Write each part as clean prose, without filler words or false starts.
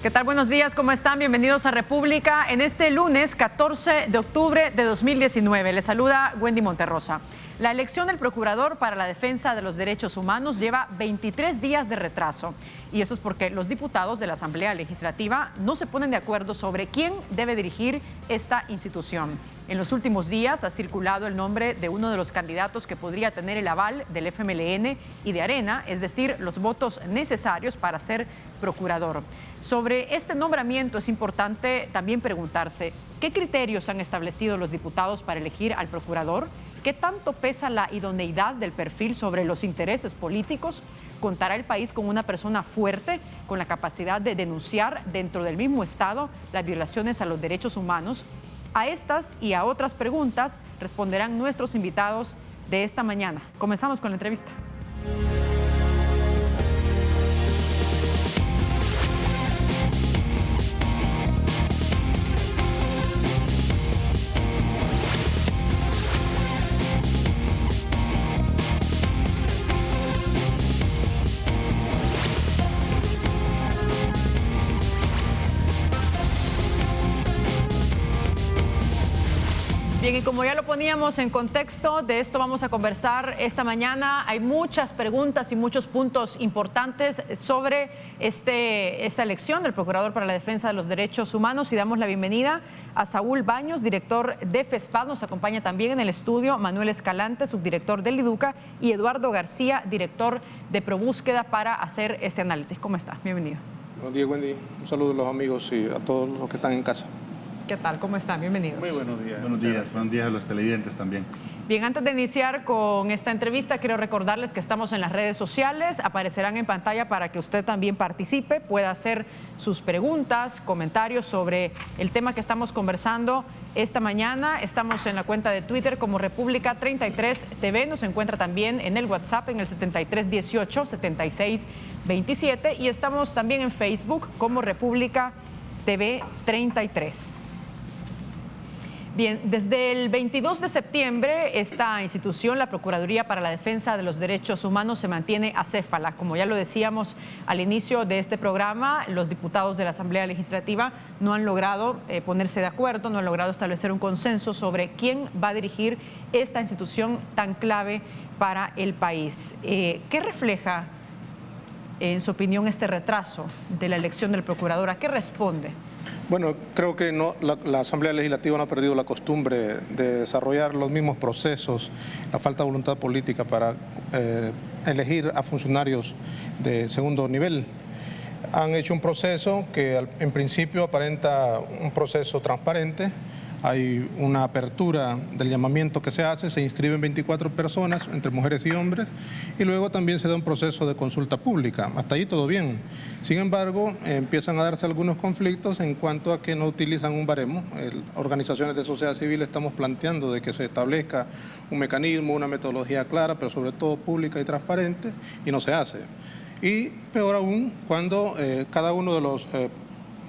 ¿Qué tal? Buenos días, ¿cómo están? Bienvenidos a República en este lunes 14 de octubre de 2019. Les saluda Wendy Monterrosa. La elección del Procurador para la Defensa de los Derechos Humanos lleva 23 días de retraso. Y eso es porque los diputados de la Asamblea Legislativa no se ponen de acuerdo sobre quién debe dirigir esta institución. En los últimos días ha circulado el nombre de uno de los candidatos que podría tener el aval del FMLN y de Arena, es decir, los votos necesarios para ser procurador. Sobre este nombramiento es importante también preguntarse qué criterios han establecido los diputados para elegir al procurador, qué tanto pesa la idoneidad del perfil sobre los intereses políticos. ¿Contará el país con una persona fuerte, con la capacidad de denunciar dentro del mismo Estado las violaciones a los derechos humanos? A estas y a otras preguntas responderán nuestros invitados de esta mañana. Comenzamos con la entrevista. Bien, y como ya lo poníamos en contexto, de esto vamos a conversar esta mañana. Hay muchas preguntas y muchos puntos importantes sobre esta elección del Procurador para la Defensa de los Derechos Humanos, y damos la bienvenida a Saúl Baños, director de FESPAD. Nos acompaña también en el estudio Manuel Escalante, subdirector del IDUCA, y Eduardo García, director de ProBúsqueda, para hacer este análisis. ¿Cómo está? Bienvenido. Buenos días, Wendy. Un saludo a los amigos y a todos los que están en casa. ¿Qué tal? ¿Cómo están? Bienvenidos. Muy buenos días. Buenos días a los televidentes también. Bien, antes de iniciar con esta entrevista, quiero recordarles que estamos en las redes sociales, aparecerán en pantalla para que usted también participe, pueda hacer sus preguntas, comentarios sobre el tema que estamos conversando esta mañana. Estamos en la cuenta de Twitter como República 33 TV, nos encuentra también en el WhatsApp en el 7318 7627 y estamos también en Facebook como República TV 33. Bien, desde el 22 de septiembre esta institución, la Procuraduría para la Defensa de los Derechos Humanos, se mantiene acéfala. Como ya lo decíamos al inicio de este programa, los diputados de la Asamblea Legislativa no han logrado ponerse de acuerdo, no han logrado establecer un consenso sobre quién va a dirigir esta institución tan clave para el país. ¿Qué refleja, en su opinión, este retraso de la elección del Procurador? ¿A qué responde? Bueno, creo que la Asamblea Legislativa no ha perdido la costumbre de desarrollar los mismos procesos, la falta de voluntad política para elegir a funcionarios de segundo nivel. Han hecho un proceso que en principio aparenta un proceso transparente. Hay una apertura del llamamiento que se hace, se inscriben 24 personas, entre mujeres y hombres, y luego también se da un proceso de consulta pública. Hasta ahí todo bien. Sin embargo, empiezan a darse algunos conflictos en cuanto a que no utilizan un baremo. Organizaciones de sociedad civil estamos planteando de que se establezca un mecanismo, una metodología clara, pero sobre todo pública y transparente, y no se hace. Y peor aún, cuando cada uno de los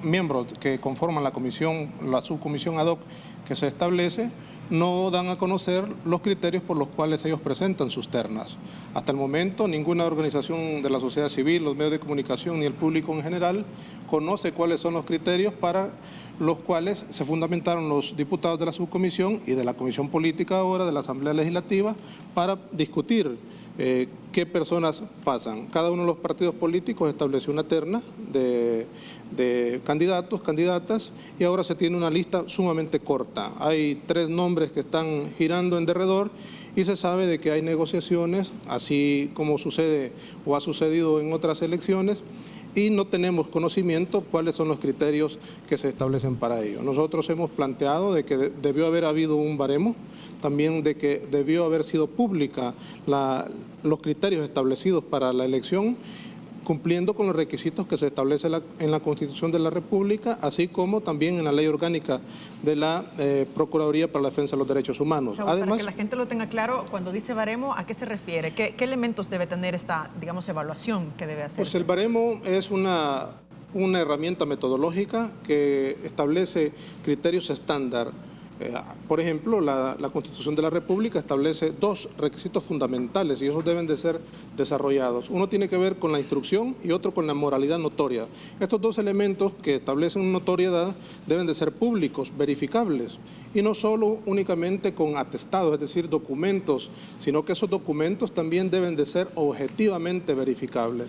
miembros que conforman la comisión, la subcomisión ad hoc que se establece, no dan a conocer los criterios por los cuales ellos presentan sus ternas. Hasta el momento, ninguna organización de la sociedad civil, los medios de comunicación ni el público en general conoce cuáles son los criterios para los cuales se fundamentaron los diputados de la subcomisión y de la comisión política ahora de la Asamblea Legislativa para discutir qué personas pasan. Cada uno de los partidos políticos estableció una terna de candidatos, candidatas, y ahora se tiene una lista sumamente corta. Hay 3 nombres que están girando en derredor y se sabe de que hay negociaciones, así como sucede o ha sucedido en otras elecciones, y no tenemos conocimiento cuáles son los criterios que se establecen para ello. Nosotros hemos planteado de que debió haber habido un baremo, también de que debió haber sido pública los criterios establecidos para la elección, cumpliendo con los requisitos que se establece en la Constitución de la República, así como también en la Ley Orgánica de la Procuraduría para la Defensa de los Derechos Humanos. Saúl, además, para que la gente lo tenga claro, cuando dice baremo, ¿a qué se refiere? ¿Qué elementos debe tener esta, digamos, evaluación que debe hacer? Pues el baremo es una herramienta metodológica que establece criterios estándar Por ejemplo, la Constitución de la República establece dos requisitos fundamentales y esos deben de ser desarrollados. Uno tiene que ver con la instrucción y otro con la moralidad notoria. Estos dos elementos que establecen notoriedad deben de ser públicos, verificables, y no solo únicamente con atestados, es decir, documentos, sino que esos documentos también deben de ser objetivamente verificables.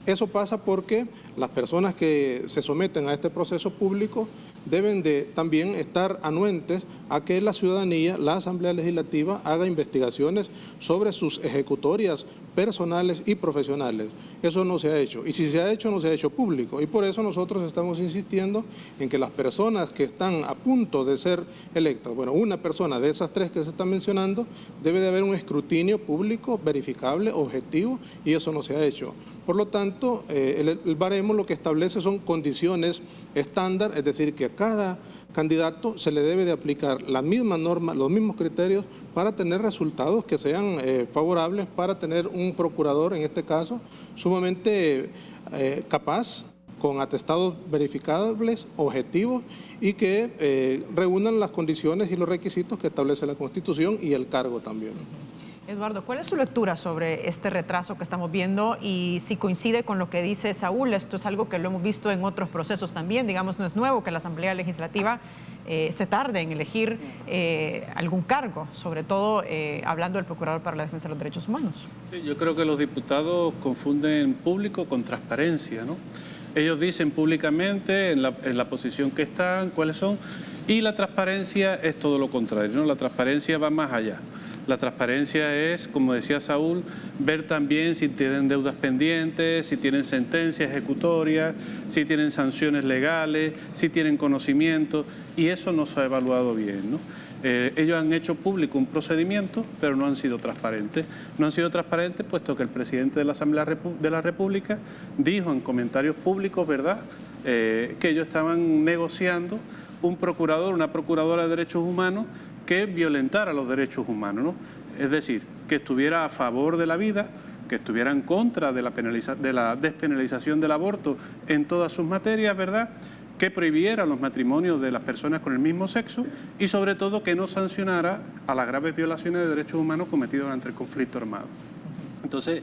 Eso pasa porque las personas que se someten a este proceso público deben de también estar anuentes a que la ciudadanía, la Asamblea Legislativa, haga investigaciones sobre sus ejecutorias personales y profesionales. Eso no se ha hecho. Y si se ha hecho, no se ha hecho público. Y por eso nosotros estamos insistiendo en que las personas que están a punto de ser electas, bueno, una persona de esas tres que se están mencionando, debe de haber un escrutinio público, verificable, objetivo, y eso no se ha hecho. Por lo tanto, el baremo lo que establece son condiciones estándar, es decir, que a cada candidato se le debe de aplicar la misma norma, los mismos criterios para tener resultados que sean favorables, para tener un procurador, en este caso, sumamente capaz, con atestados verificables, objetivos y que reúnan las condiciones y los requisitos que establece la Constitución y el cargo también. Eduardo, ¿cuál es su lectura sobre este retraso que estamos viendo y si coincide con lo que dice Saúl? Esto es algo que lo hemos visto en otros procesos también, digamos, no es nuevo que la Asamblea Legislativa se tarde en elegir algún cargo, sobre todo hablando del Procurador para la Defensa de los Derechos Humanos. Sí, yo creo que los diputados confunden público con transparencia, ¿no? Ellos dicen públicamente en la posición que están, cuáles son, y la transparencia es todo lo contrario, ¿no? La transparencia va más allá. La transparencia es, como decía Saúl, ver también si tienen deudas pendientes, si tienen sentencias ejecutorias, si tienen sanciones legales, si tienen conocimiento, y eso no se ha evaluado bien, ¿no? Ellos han hecho público un procedimiento, pero no han sido transparentes. No han sido transparentes puesto que el presidente de la Asamblea de la República dijo en comentarios públicos, ¿verdad?, que ellos estaban negociando un procurador, una procuradora de derechos humanos que violentara los derechos humanos, ¿no? Es decir, que estuviera a favor de la vida, que estuviera en contra de la despenalización del aborto en todas sus materias, ¿verdad?, que prohibiera los matrimonios de las personas con el mismo sexo y sobre todo que no sancionara a las graves violaciones de derechos humanos cometidas durante el conflicto armado. Entonces,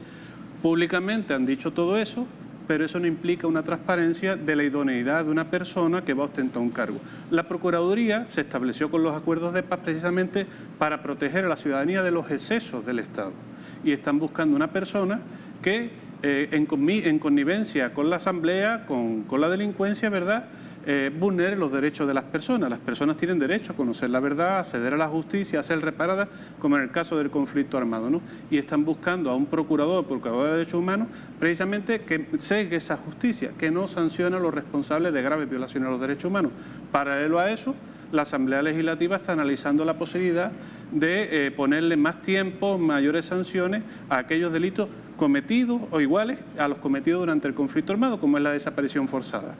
públicamente han dicho todo eso, pero eso no implica una transparencia de la idoneidad de una persona que va a ostentar un cargo. La Procuraduría se estableció con los acuerdos de paz precisamente para proteger a la ciudadanía de los excesos del Estado. Y están buscando una persona que, en connivencia con la Asamblea, con la delincuencia, ¿verdad?, vulnere los derechos de las personas. Las personas tienen derecho a conocer la verdad, a acceder a la justicia, a ser reparadas, como en el caso del conflicto armado, ¿no? Y están buscando a un procurador de derechos humanos, precisamente que segue esa justicia, que no sancione a los responsables de graves violaciones a los derechos humanos. Paralelo a eso, la Asamblea Legislativa está analizando la posibilidad de ponerle más tiempo, mayores sanciones a aquellos delitos cometidos o iguales a los cometidos durante el conflicto armado, como es la desaparición forzada.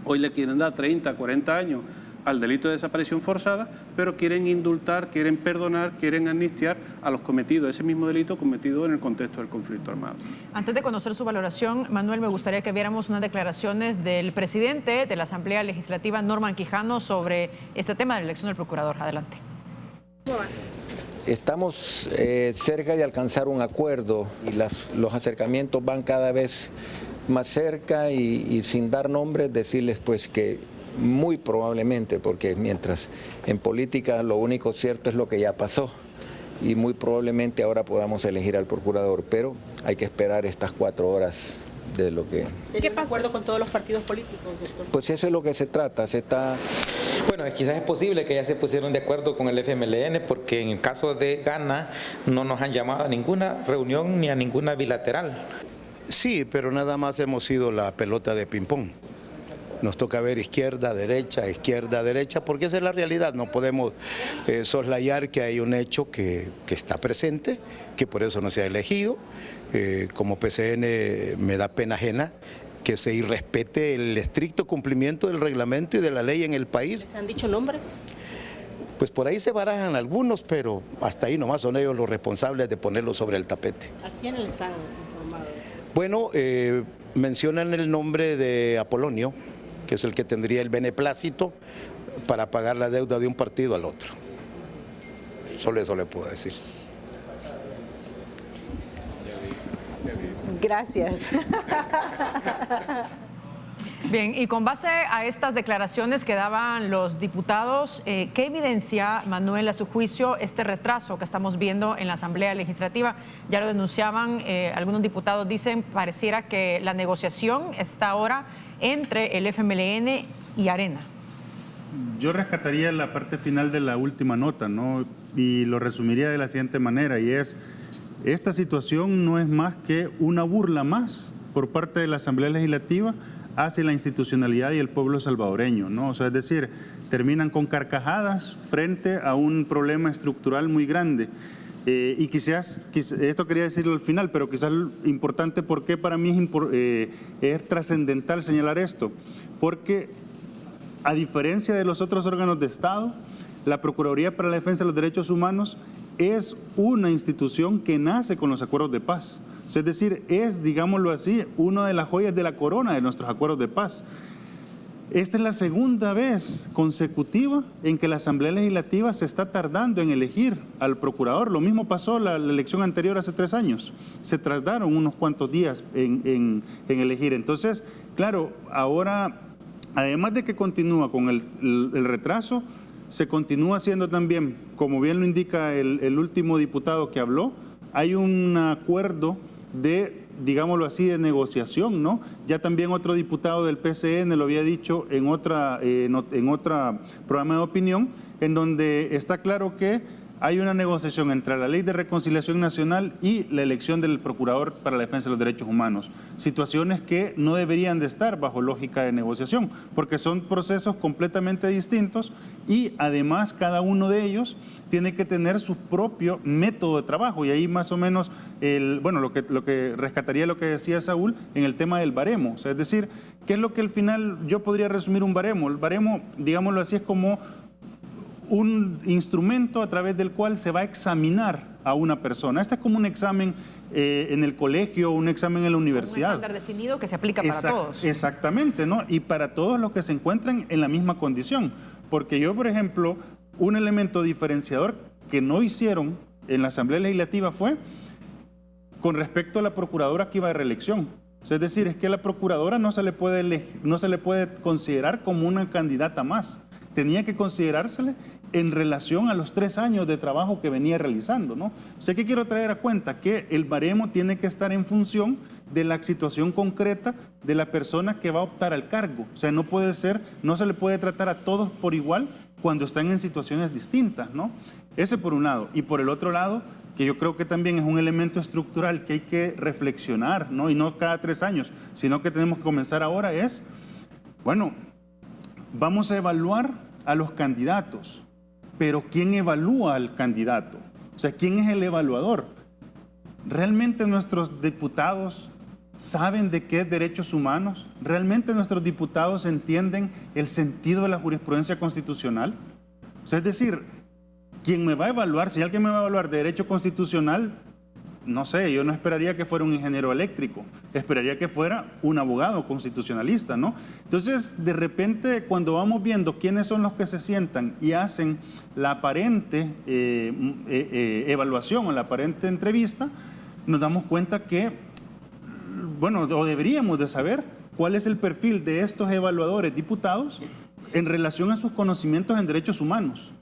Hoy le quieren dar 30, 40 años al delito de desaparición forzada, pero quieren indultar, quieren perdonar, quieren amnistiar a los cometidos, ese mismo delito cometido en el contexto del conflicto armado. Antes de conocer su valoración, Manuel, me gustaría que viéramos unas declaraciones del presidente de la Asamblea Legislativa, Norman Quijano, sobre este tema de la elección del procurador. Adelante. Estamos cerca de alcanzar un acuerdo y los acercamientos van cada vez más cerca y sin dar nombres decirles pues que muy probablemente, porque mientras en política lo único cierto es lo que ya pasó y muy probablemente ahora podamos elegir al procurador, pero hay que esperar estas 4 horas de lo que... ¿Sería un acuerdo con todos los partidos políticos, doctor? Pues eso es lo que se trata, Bueno, quizás es posible que ya se pusieron de acuerdo con el FMLN porque en el caso de Ghana no nos han llamado a ninguna reunión ni a ninguna bilateral. Sí, pero nada más hemos sido la pelota de ping-pong. Nos toca ver izquierda, derecha, porque esa es la realidad. No podemos soslayar que hay un hecho que está presente, que por eso no se ha elegido. Como PCN me da pena ajena que se irrespete el estricto cumplimiento del reglamento y de la ley en el país. ¿Les han dicho nombres? Pues por ahí se barajan algunos, pero hasta ahí nomás son ellos los responsables de ponerlo sobre el tapete. ¿A quiénes les han informado? Bueno, mencionan el nombre de Apolonio, que es el que tendría el beneplácito para pagar la deuda de un partido al otro. Solo eso le puedo decir. Gracias. Bien, y con base a estas declaraciones que daban los diputados, ¿qué evidencia, Manuel, a su juicio, este retraso que estamos viendo en la Asamblea Legislativa? Ya lo denunciaban, algunos diputados dicen, pareciera que la negociación está ahora entre el FMLN y Arena. Yo rescataría la parte final de la última nota, ¿no? Y lo resumiría de la siguiente manera, y es, esta situación no es más que una burla más por parte de la Asamblea Legislativa hacia la institucionalidad y el pueblo salvadoreño, ¿no? O sea, es decir, terminan con carcajadas frente a un problema estructural muy grande. Y quizás, esto quería decirlo al final, pero quizás importante, porque para mí es trascendental señalar esto, porque a diferencia de los otros órganos de Estado, la Procuraduría para la Defensa de los Derechos Humanos es una institución que nace con los acuerdos de paz. O sea, es decir, es, digámoslo así, una de las joyas de la corona de nuestros acuerdos de paz. Esta es la segunda vez consecutiva en que la Asamblea Legislativa se está tardando en elegir al procurador. Lo mismo pasó la elección anterior hace 3 años. Se tardaron unos cuantos días en elegir. Entonces, claro, ahora, además de que continúa con el retraso, se continúa haciendo también, como bien lo indica el último diputado que habló, hay un acuerdo de, digámoslo así, de negociación, ¿no? Ya también otro diputado del PCN lo había dicho en otra programa de opinión, en donde está claro que hay una negociación entre la Ley de Reconciliación Nacional y la elección del Procurador para la Defensa de los Derechos Humanos. Situaciones que no deberían de estar bajo lógica de negociación, porque son procesos completamente distintos y además cada uno de ellos tiene que tener su propio método de trabajo. Y ahí más o menos, lo que rescataría lo que decía Saúl en el tema del baremo. O sea, es decir, ¿qué es lo que al final yo podría resumir un baremo? El baremo, digámoslo así, es como un instrumento a través del cual se va a examinar a una persona. Este es como un examen en el colegio, un examen en la universidad. Un estándar definido que se aplica para todos. Exactamente, ¿no? Y para todos los que se encuentran en la misma condición. Porque yo, por ejemplo, un elemento diferenciador que no hicieron en la Asamblea Legislativa fue con respecto a la procuradora que iba de reelección. O sea, es decir, es que la procuradora no se le puede considerar como una candidata más. Tenía que considerársele en relación a los 3 años de trabajo que venía realizando, ¿no? O sea, ¿qué quiero traer a cuenta? Que el baremo tiene que estar en función de la situación concreta de la persona que va a optar al cargo. O sea, no se le puede tratar a todos por igual cuando están en situaciones distintas, ¿no? Ese por un lado. Y por el otro lado, que yo creo que también es un elemento estructural que hay que reflexionar, ¿no? Y no cada 3 años, sino que tenemos que comenzar ahora es, vamos a evaluar a los candidatos, pero ¿quién evalúa al candidato? O sea, ¿quién es el evaluador? ¿Realmente nuestros diputados saben de qué es derechos humanos? ¿Realmente nuestros diputados entienden el sentido de la jurisprudencia constitucional? O sea, es decir, ¿quién me va a evaluar? Si alguien me va a evaluar de derecho constitucional, no sé, yo no esperaría que fuera un ingeniero eléctrico, esperaría que fuera un abogado constitucionalista, ¿no? Entonces, de repente, cuando vamos viendo quiénes son los que se sientan y hacen la aparente evaluación o la aparente entrevista, nos damos cuenta que, o deberíamos de saber cuál es el perfil de estos evaluadores diputados en relación a sus conocimientos en derechos humanos.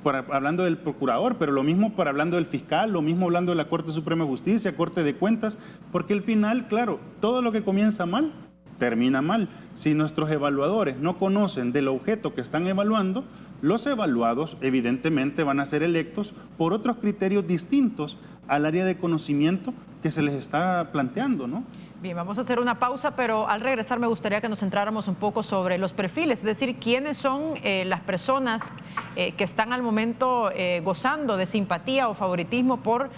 Hablando del procurador, pero lo mismo hablando del fiscal, lo mismo hablando de la Corte Suprema de Justicia, Corte de Cuentas, porque al final, claro, todo lo que comienza mal, termina mal. Si nuestros evaluadores no conocen del objeto que están evaluando, los evaluados evidentemente van a ser electos por otros criterios distintos al área de conocimiento que se les está planteando, ¿no? Bien, vamos a hacer una pausa, pero al regresar me gustaría que nos centráramos un poco sobre los perfiles, es decir, quiénes son las personas que están al momento gozando de simpatía o favoritismo por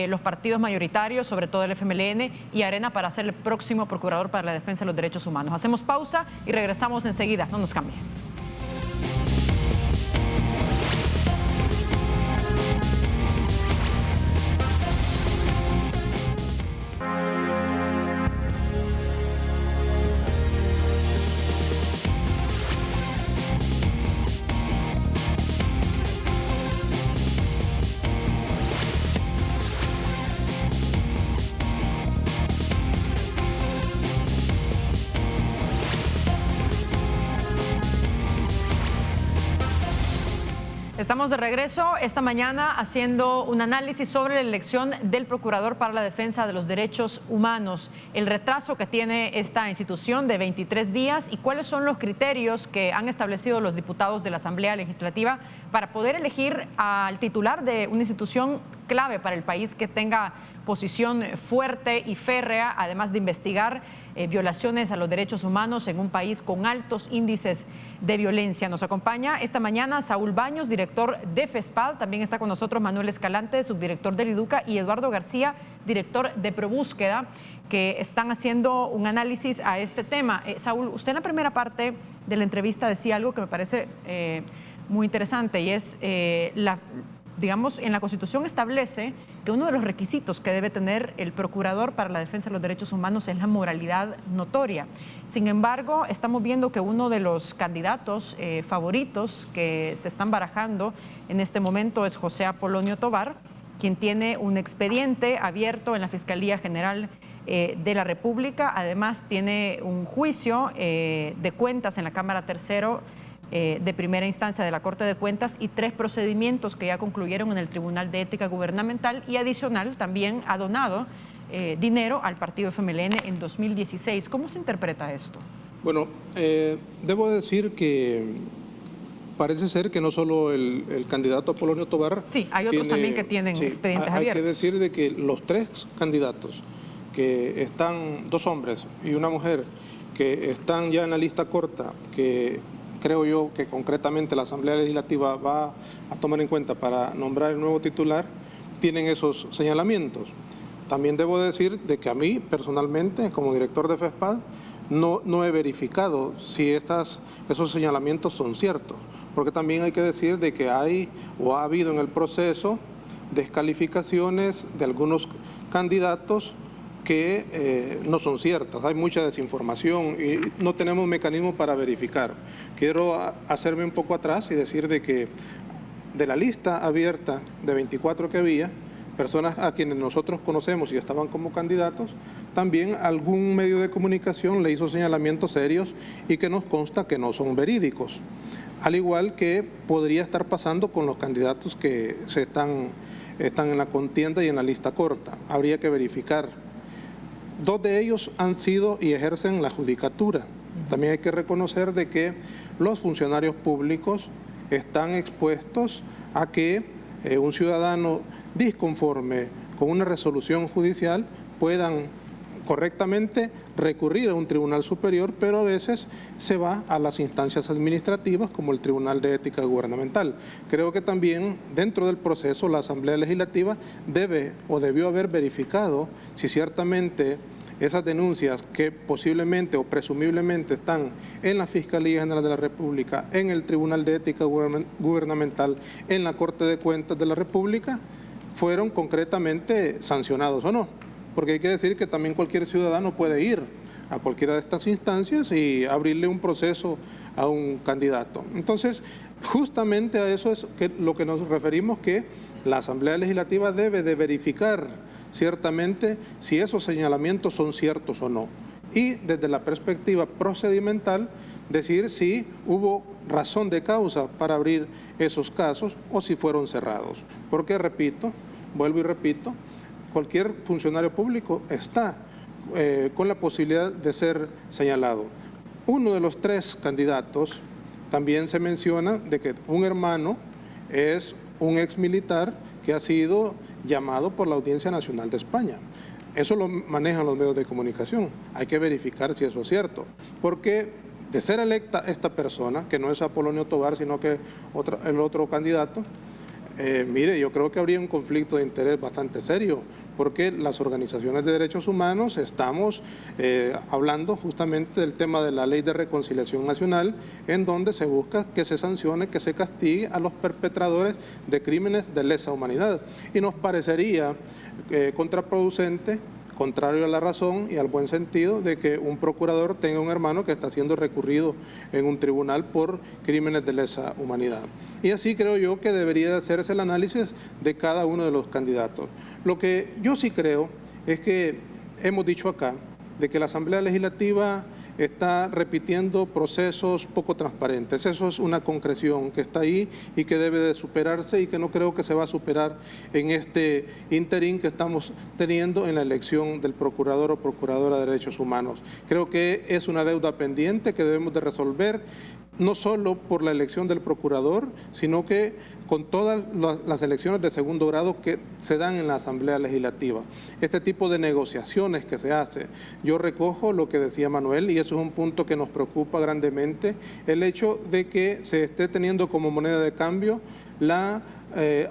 los partidos mayoritarios, sobre todo el FMLN y Arena, para ser el próximo procurador para la defensa de los derechos humanos. Hacemos pausa y regresamos enseguida, no nos cambien. Estamos de regreso esta mañana haciendo un análisis sobre la elección del Procurador para la Defensa de los Derechos Humanos, el retraso que tiene esta institución de 23 días y cuáles son los criterios que han establecido los diputados de la Asamblea Legislativa para poder elegir al titular de una institución clave para el país que tenga posición fuerte y férrea, además de investigar violaciones a los derechos humanos en un país con altos índices de violencia. Nos acompaña esta mañana Saúl Baños, director de FESPAD. También está con nosotros Manuel Escalante, subdirector del IDUCA, y Eduardo García, director de Probúsqueda, que están haciendo un análisis a este tema. Saúl, usted en la primera parte de la entrevista decía algo que me parece muy interesante y es digamos, en la Constitución establece que uno de los requisitos que debe tener el Procurador para la Defensa de los Derechos Humanos es la moralidad notoria. Sin embargo, estamos viendo que uno de los candidatos favoritos que se están barajando en este momento es José Apolonio Tovar, quien tiene un expediente abierto en la Fiscalía General de la República. Además, tiene un juicio de cuentas en la Cámara Tercero de primera instancia de la Corte de Cuentas y 3 procedimientos que ya concluyeron en el Tribunal de Ética Gubernamental, y adicional también ha donado dinero al partido FMLN en 2016. ¿Cómo se interpreta esto? Bueno, debo decir que parece ser que no solo el candidato Apolonio Tovar. Sí, hay otros también que tienen expedientes abiertos. Hay que decir de que los 3 candidatos que están, 2 hombres y una mujer, que están ya en la lista corta, que creo yo que concretamente la Asamblea Legislativa va a tomar en cuenta para nombrar el nuevo titular, tienen esos señalamientos. También debo decir de que a mí, personalmente, como director de FESPAD, no he verificado si esos señalamientos son ciertos, porque también hay que decir de que hay o ha habido en el proceso descalificaciones de algunos candidatos que no son ciertas. Hay mucha desinformación y no tenemos mecanismo para verificar. Quiero hacerme un poco atrás y decir de que de la lista abierta de 24 que había, personas a quienes nosotros conocemos y estaban como candidatos, también algún medio de comunicación le hizo señalamientos serios y que nos consta que no son verídicos. Al igual que podría estar pasando con los candidatos que están en la contienda y en la lista corta. Habría que verificar. 2 de ellos han sido y ejercen la judicatura. También hay que reconocer de que los funcionarios públicos están expuestos a que un ciudadano disconforme con una resolución judicial puedan correctamente recurrir a un tribunal superior, pero a veces se va a las instancias administrativas como el Tribunal de Ética Gubernamental. Creo que también dentro del proceso la Asamblea Legislativa debe o debió haber verificado si ciertamente esas denuncias que posiblemente o presumiblemente están en la Fiscalía General de la República, en el Tribunal de Ética Gubernamental, en la Corte de Cuentas de la República, fueron concretamente sancionados o no. Porque hay que decir que también cualquier ciudadano puede ir a cualquiera de estas instancias y abrirle un proceso a un candidato. Entonces, justamente a eso es lo que nos referimos, que la Asamblea Legislativa debe de verificar ciertamente si esos señalamientos son ciertos o no. Y desde la perspectiva procedimental, decir si hubo razón de causa para abrir esos casos o si fueron cerrados. Porque, vuelvo y repito, cualquier funcionario público está con la posibilidad de ser señalado. Uno de los 3 candidatos también se menciona de que un hermano es un exmilitar que ha sido llamado por la Audiencia Nacional de España. Eso lo manejan los medios de comunicación. Hay que verificar si eso es cierto. Porque de ser electa esta persona, que no es Apolonio Tovar, sino que el otro candidato, mire, yo creo que habría un conflicto de interés bastante serio, porque las organizaciones de derechos humanos estamos hablando justamente del tema de la Ley de Reconciliación Nacional, en donde se busca que se sancione, que se castigue a los perpetradores de crímenes de lesa humanidad. Y nos parecería contraproducente, contrario a la razón y al buen sentido, de que un procurador tenga un hermano que está siendo recurrido en un tribunal por crímenes de lesa humanidad. Y así creo yo que debería hacerse el análisis de cada uno de los candidatos. Lo que yo sí creo es que hemos dicho acá de que la Asamblea Legislativa está repitiendo procesos poco transparentes. Eso es una concreción que está ahí y que debe de superarse y que no creo que se va a superar en este interín que estamos teniendo en la elección del procurador o procuradora de derechos humanos. Creo que es una deuda pendiente que debemos de resolver, no solo por la elección del procurador, sino que con todas las elecciones de segundo grado que se dan en la Asamblea Legislativa. Este tipo de negociaciones que se hace, yo recojo lo que decía Manuel y eso es un punto que nos preocupa grandemente, el hecho de que se esté teniendo como moneda de cambio la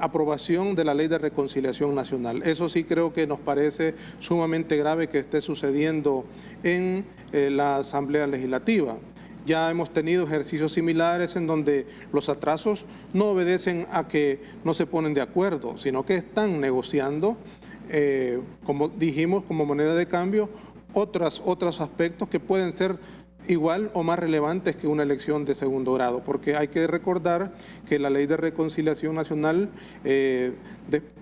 aprobación de la Ley de Reconciliación Nacional. Eso sí creo que nos parece sumamente grave que esté sucediendo en la Asamblea Legislativa. Ya hemos tenido ejercicios similares en donde los atrasos no obedecen a que no se ponen de acuerdo, sino que están negociando, como dijimos, como moneda de cambio, otros aspectos que pueden ser igual o más relevantes que una elección de segundo grado, porque hay que recordar que la Ley de Reconciliación Nacional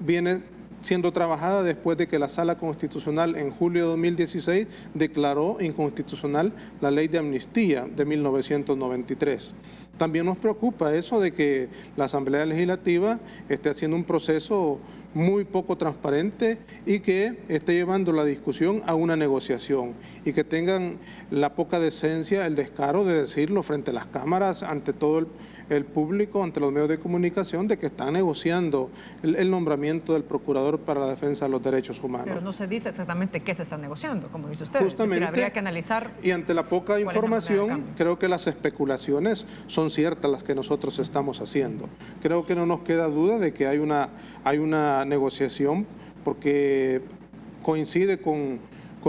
viene siendo trabajada después de que la Sala Constitucional en julio de 2016 declaró inconstitucional la Ley de Amnistía de 1993. También nos preocupa eso de que la Asamblea Legislativa esté haciendo un proceso muy poco transparente y que esté llevando la discusión a una negociación y que tengan la poca decencia, el descaro de decirlo frente a las cámaras, ante todo el público, ante los medios de comunicación, de que están negociando el nombramiento del Procurador para la Defensa de los Derechos Humanos. Pero no se dice exactamente qué se está negociando, como dice usted. Justamente, es decir, habría que analizar. Y ante la poca información, creo que las especulaciones son ciertas las que nosotros estamos haciendo. Creo que no nos queda duda de que hay una negociación porque coincide con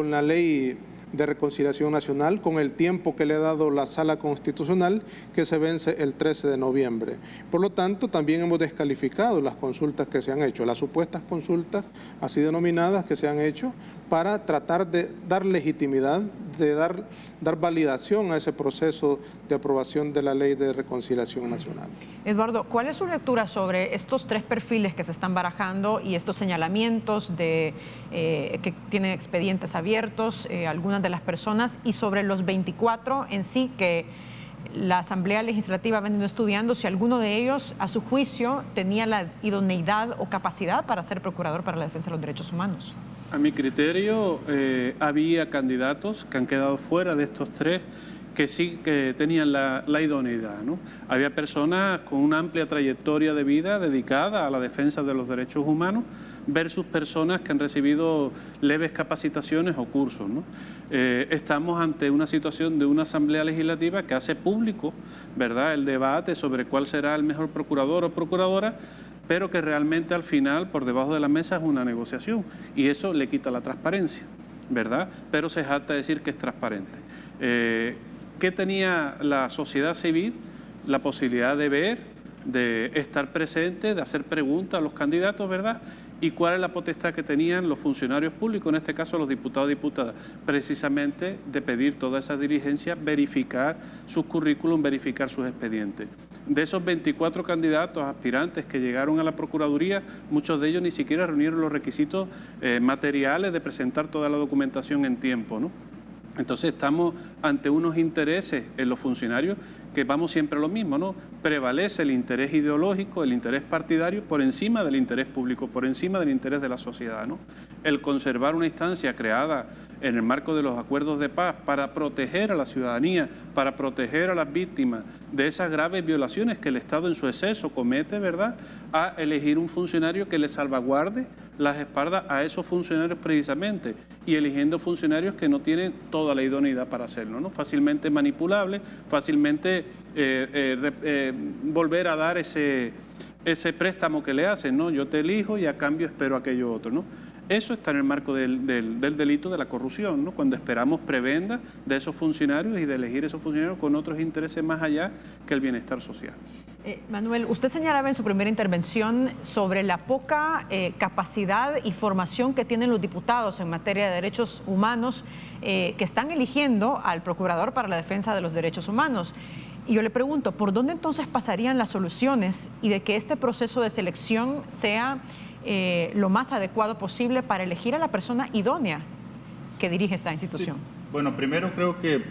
la Ley de Reconciliación Nacional, con el tiempo que le ha dado la Sala Constitucional, que se vence el 13 de noviembre. Por lo tanto, también hemos descalificado las consultas que se han hecho, las supuestas consultas así denominadas que se han hecho para tratar de dar legitimidad, de dar validación a ese proceso de aprobación de la Ley de Reconciliación Nacional. Eduardo, ¿cuál es su lectura sobre estos 3 perfiles que se están barajando y estos señalamientos de que tienen expedientes abiertos, algunas de las personas, y sobre los 24 en sí que la Asamblea Legislativa ha venido estudiando, si alguno de ellos, a su juicio, tenía la idoneidad o capacidad para ser procurador para la defensa de los derechos humanos? A mi criterio, había candidatos que han quedado fuera de estos 3 que sí que tenían la idoneidad, ¿no? Había personas con una amplia trayectoria de vida dedicada a la defensa de los derechos humanos versus personas que han recibido leves capacitaciones o cursos, ¿no? Estamos ante una situación de una Asamblea Legislativa que hace público, ¿verdad?, el debate sobre cuál será el mejor procurador o procuradora, pero que realmente al final, por debajo de la mesa, es una negociación y eso le quita la transparencia, ¿verdad? Pero se jacta de decir que es transparente. ¿Qué tenía la sociedad civil? La posibilidad de ver, de estar presente, de hacer preguntas a los candidatos, ¿verdad? ¿Y cuál es la potestad que tenían los funcionarios públicos, en este caso los diputados y diputadas? Precisamente de pedir toda esa diligencia, verificar sus currículum, verificar sus expedientes. De esos 24 candidatos aspirantes que llegaron a la Procuraduría, muchos de ellos ni siquiera reunieron los requisitos materiales de presentar toda la documentación en tiempo, ¿no? Entonces estamos ante unos intereses en los funcionarios que vamos siempre a lo mismo, ¿no? Prevalece el interés ideológico, el interés partidario por encima del interés público, por encima del interés de la sociedad, ¿no? El conservar una instancia creada en el marco de los acuerdos de paz para proteger a la ciudadanía, para proteger a las víctimas de esas graves violaciones que el Estado en su exceso comete, ¿verdad?, a elegir un funcionario que le salvaguarde las espaldas a esos funcionarios precisamente y eligiendo funcionarios que no tienen toda la idoneidad para hacerlo, ¿no? Fácilmente manipulables, fácilmente volver a dar ese préstamo que le hacen, ¿no? Yo te elijo y a cambio espero aquello otro, ¿no? Eso está en el marco del delito de la corrupción, ¿no? Cuando esperamos prebendas de esos funcionarios y de elegir esos funcionarios con otros intereses más allá que el bienestar social. Manuel, usted señalaba en su primera intervención sobre la poca capacidad y formación que tienen los diputados en materia de derechos humanos que están eligiendo al Procurador para la Defensa de los Derechos Humanos. Y yo le pregunto, ¿por dónde entonces pasarían las soluciones y de que este proceso de selección sea lo más adecuado posible para elegir a la persona idónea que dirige esta institución? Sí. Bueno, primero creo que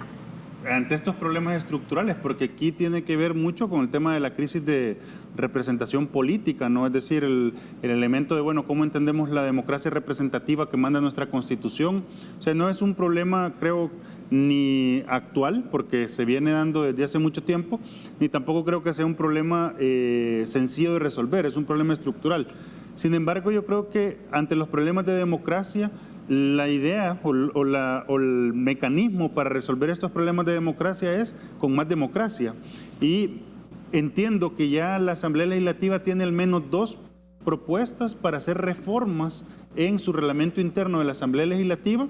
ante estos problemas estructurales, porque aquí tiene que ver mucho con el tema de la crisis de representación política, ¿no? Es decir, el elemento de, bueno, cómo entendemos la democracia representativa que manda nuestra Constitución. O sea, no es un problema, creo, ni actual, porque se viene dando desde hace mucho tiempo, ni tampoco creo que sea un problema sencillo de resolver, es un problema estructural. Sin embargo, yo creo que ante los problemas de democracia, la idea o el mecanismo para resolver estos problemas de democracia es con más democracia. Y entiendo que ya la Asamblea Legislativa tiene al menos 2 propuestas para hacer reformas en su reglamento interno de la Asamblea Legislativa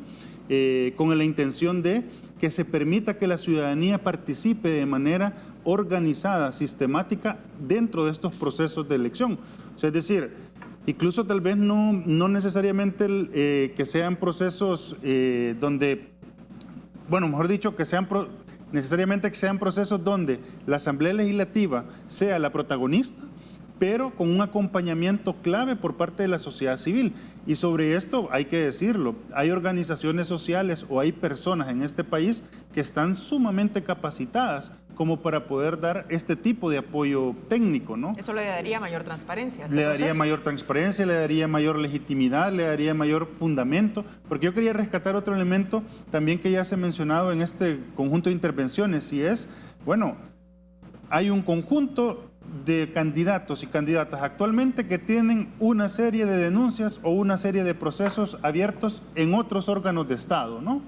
con la intención de que se permita que la ciudadanía participe de manera organizada, sistemática dentro de estos procesos de elección. O sea, es decir, incluso tal vez no necesariamente que sean procesos donde, bueno, mejor dicho, que sean necesariamente que sean procesos donde la Asamblea Legislativa sea la protagonista, pero con un acompañamiento clave por parte de la sociedad civil. Y sobre esto hay que decirlo, hay organizaciones sociales o hay personas en este país que están sumamente capacitadas como para poder dar este tipo de apoyo técnico, ¿no? Eso le daría mayor transparencia. Le daría mayor transparencia, le daría mayor legitimidad, le daría mayor fundamento, porque yo quería rescatar otro elemento también que ya se ha mencionado en este conjunto de intervenciones, y es, bueno, hay un conjunto de candidatos y candidatas actualmente que tienen una serie de denuncias o una serie de procesos abiertos en otros órganos de Estado, ¿no?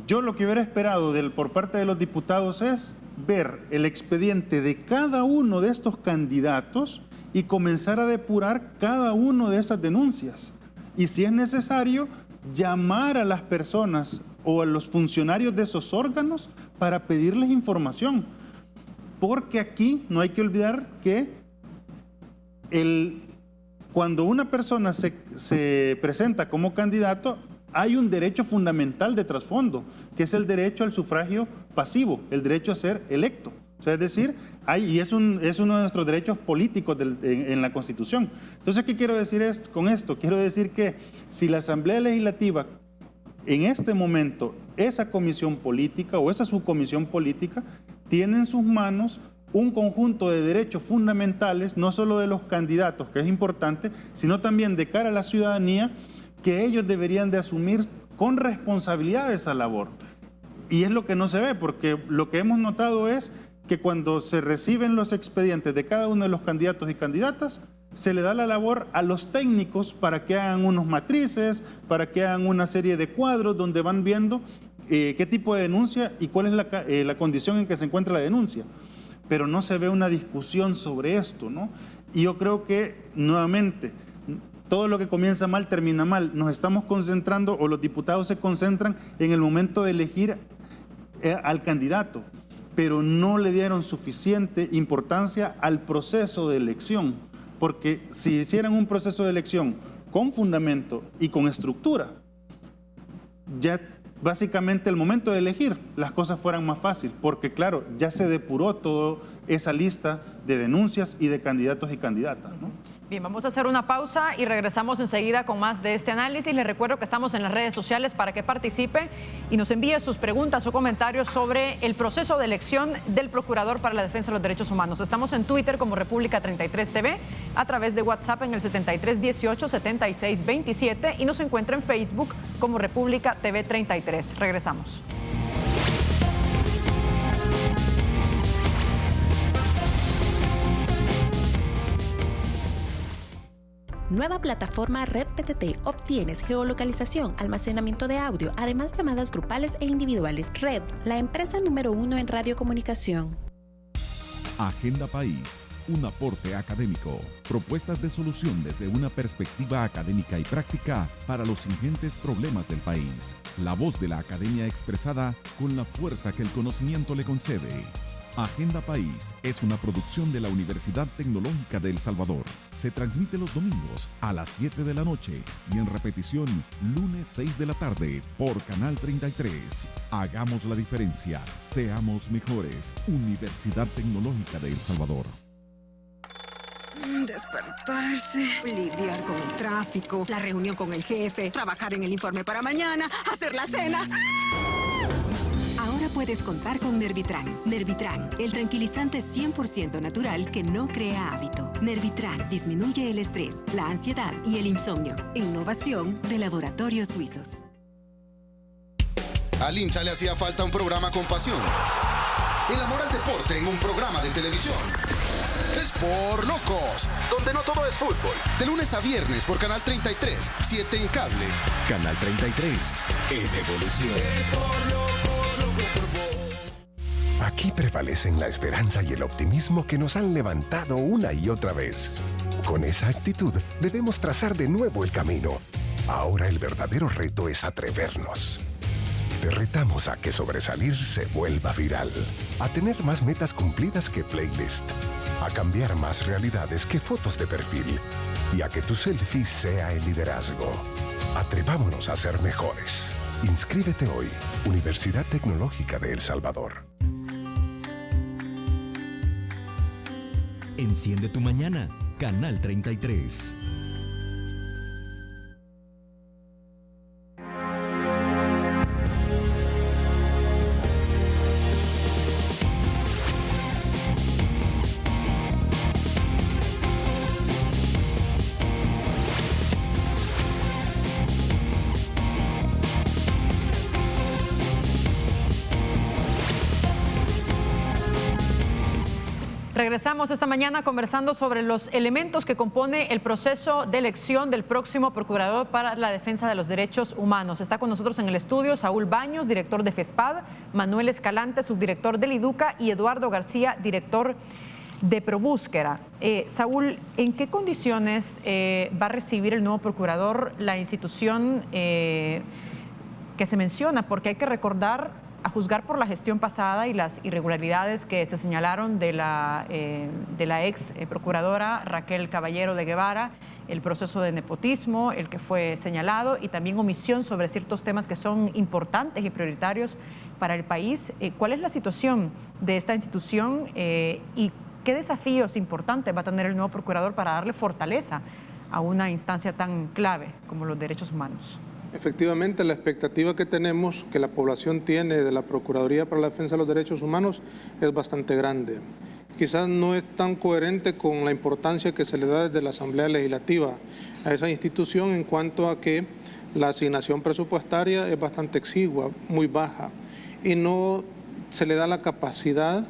Yo lo que hubiera esperado por parte de los diputados es ver el expediente de cada uno de estos candidatos y comenzar a depurar cada una de esas denuncias. Y si es necesario, llamar a las personas o a los funcionarios de esos órganos para pedirles información. Porque aquí no hay que olvidar que cuando una persona se presenta como candidato, hay un derecho fundamental de trasfondo, que es el derecho al sufragio pasivo, el derecho a ser electo. O sea, es decir, es uno de nuestros derechos políticos en la Constitución. Entonces, ¿qué quiero decir con esto? Quiero decir que si la Asamblea Legislativa, en este momento, esa comisión política o esa subcomisión política, tiene en sus manos un conjunto de derechos fundamentales, no solo de los candidatos, que es importante, sino también de cara a la ciudadanía, que ellos deberían de asumir con responsabilidad esa labor. Y es lo que no se ve, porque lo que hemos notado es que cuando se reciben los expedientes de cada uno de los candidatos y candidatas, se le da la labor a los técnicos para que hagan unos matrices, para que hagan una serie de cuadros donde van viendo qué tipo de denuncia y cuál es la condición en que se encuentra la denuncia. Pero no se ve una discusión sobre esto, ¿no? Y yo creo que, nuevamente, todo lo que comienza mal termina mal. Nos estamos concentrando, o los diputados se concentran en el momento de elegir al candidato, pero no le dieron suficiente importancia al proceso de elección, porque si hicieran un proceso de elección con fundamento y con estructura, ya básicamente el momento de elegir las cosas fueran más fáciles, porque claro, ya se depuró toda esa lista de denuncias y de candidatos y candidatas, ¿no? Bien, vamos a hacer una pausa y regresamos enseguida con más de este análisis. Les recuerdo que estamos en las redes sociales para que participe y nos envíe sus preguntas o comentarios sobre el proceso de elección del Procurador para la Defensa de los Derechos Humanos. Estamos en Twitter como República 33 TV, a través de WhatsApp en el 7318-7627 y nos encuentra en Facebook como República TV 33. Regresamos. Nueva plataforma Red PTT. Obtienes geolocalización, almacenamiento de audio, además llamadas grupales e individuales. Red, la empresa número 1 en radiocomunicación. Agenda País, un aporte académico. Propuestas de solución desde una perspectiva académica y práctica para los ingentes problemas del país. La voz de la academia expresada con la fuerza que el conocimiento le concede. Agenda País es una producción de la Universidad Tecnológica de El Salvador. Se transmite los domingos a las 7 de la noche y en repetición lunes 6 de la tarde por Canal 33. Hagamos la diferencia. Seamos mejores. Universidad Tecnológica de El Salvador. Despertarse, lidiar con el tráfico, la reunión con el jefe, trabajar en el informe para mañana, hacer la cena. Ahora puedes puedes contar con Nervitran. Nervitran, el tranquilizante 100% natural que no crea hábito. Nervitran disminuye el estrés, la ansiedad y el insomnio. Innovación de Laboratorios Suizos. Al hincha le hacía falta un programa con pasión. El amor al deporte en un programa de televisión. Es por Locos, donde no todo es fútbol. De lunes a viernes por Canal 33, 7 en cable. Canal 33, en evolución. Es por Locos, loco por vos. Aquí prevalecen la esperanza y el optimismo que nos han levantado una y otra vez. Con esa actitud debemos trazar de nuevo el camino. Ahora el verdadero reto es atrevernos. Te retamos a que sobresalir se vuelva viral, a tener más metas cumplidas que playlist, a cambiar más realidades que fotos de perfil y a que tu selfie sea el liderazgo. Atrevámonos a ser mejores. Inscríbete hoy, Universidad Tecnológica de El Salvador. Enciende tu mañana, Canal 33. Regresamos esta mañana conversando sobre los elementos que compone el proceso de elección del próximo Procurador para la Defensa de los Derechos Humanos. Está con nosotros en el estudio Saúl Baños, director de FESPAD, Manuel Escalante, subdirector del IDUCA, y Eduardo García, director de ProBúsqueda. Saúl, ¿en qué condiciones va a recibir el nuevo procurador la institución que se menciona? Porque hay que recordar, a juzgar por la gestión pasada y las irregularidades que se señalaron de la ex procuradora Raquel Caballero de Guevara, el proceso de nepotismo, el que fue señalado, y también omisión sobre ciertos temas que son importantes y prioritarios para el país. ¿Cuál es la situación de esta institución y qué desafíos importantes va a tener el nuevo procurador para darle fortaleza a una instancia tan clave como los derechos humanos? Efectivamente, la expectativa que tenemos, que la población tiene de la Procuraduría para la Defensa de los Derechos Humanos es bastante grande. Quizás no es tan coherente con la importancia que se le da desde la Asamblea Legislativa a esa institución en cuanto a que la asignación presupuestaria es bastante exigua, muy baja, y no se le da la capacidad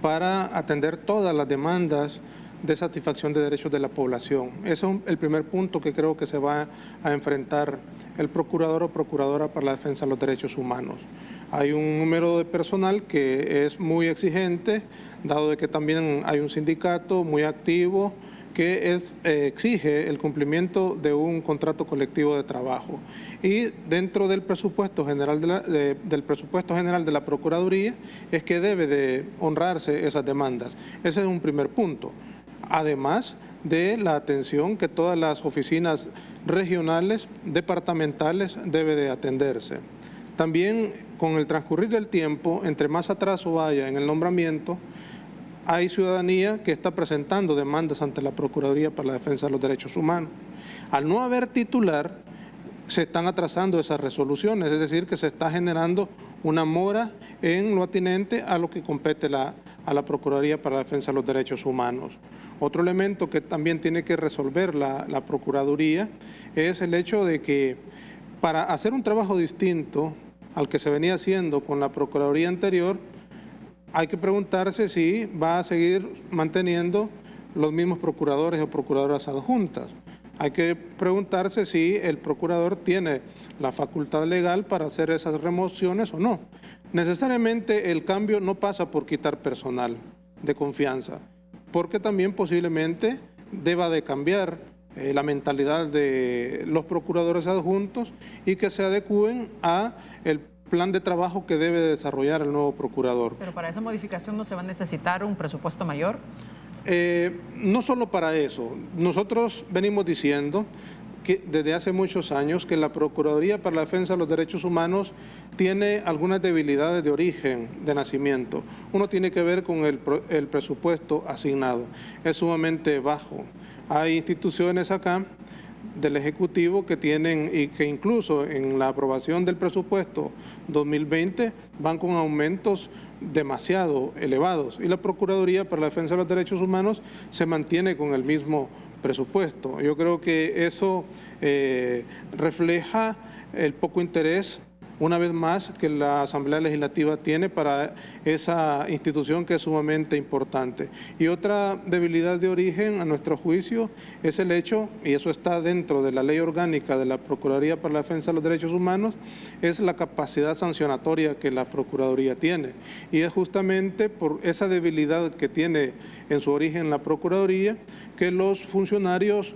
para atender todas las demandas de satisfacción de derechos de la población. Ese es el primer punto que creo que se va a enfrentar el procurador o procuradora para la defensa de los derechos humanos. Hay un número de personal que es muy exigente, dado de que también hay un sindicato muy activo que exige el cumplimiento de un contrato colectivo de trabajo. Y dentro del presupuesto general de la Procuraduría es que debe de honrarse esas demandas. Ese es un primer punto. Además de la atención que todas las oficinas regionales, departamentales, debe de atenderse. También con el transcurrir del tiempo, entre más atraso vaya en el nombramiento, hay ciudadanía que está presentando demandas ante la Procuraduría para la Defensa de los Derechos Humanos. Al no haber titular, se están atrasando esas resoluciones, es decir, que se está generando una mora en lo atinente a lo que compete a la Procuraduría para la Defensa de los Derechos Humanos. Otro elemento que también tiene que resolver la Procuraduría es el hecho de que para hacer un trabajo distinto al que se venía haciendo con la Procuraduría anterior, hay que preguntarse si va a seguir manteniendo los mismos procuradores o procuradoras adjuntas. Hay que preguntarse si el procurador tiene la facultad legal para hacer esas remociones o no. Necesariamente el cambio no pasa por quitar personal de confianza, porque también posiblemente deba de cambiar la mentalidad de los procuradores adjuntos y que se adecúen a el plan de trabajo que debe desarrollar el nuevo procurador. Pero para esa modificación no se va a necesitar un presupuesto mayor. No solo para eso. Nosotros venimos diciendo que desde hace muchos años que la Procuraduría para la Defensa de los Derechos Humanos tiene algunas debilidades de origen, de nacimiento. Uno tiene que ver con el presupuesto asignado. Es sumamente bajo. Hay instituciones acá del Ejecutivo que tienen y que incluso en la aprobación del presupuesto 2020 van con aumentos demasiado elevados y la Procuraduría para la Defensa de los Derechos Humanos se mantiene con el mismo presupuesto. Yo creo que eso refleja el poco interés, una vez más, que la Asamblea Legislativa tiene para esa institución que es sumamente importante. Y otra debilidad de origen, a nuestro juicio, es el hecho, y eso está dentro de la ley orgánica de la Procuraduría para la Defensa de los Derechos Humanos, es la capacidad sancionatoria que la Procuraduría tiene. Y es justamente por esa debilidad que tiene en su origen la Procuraduría que los funcionarios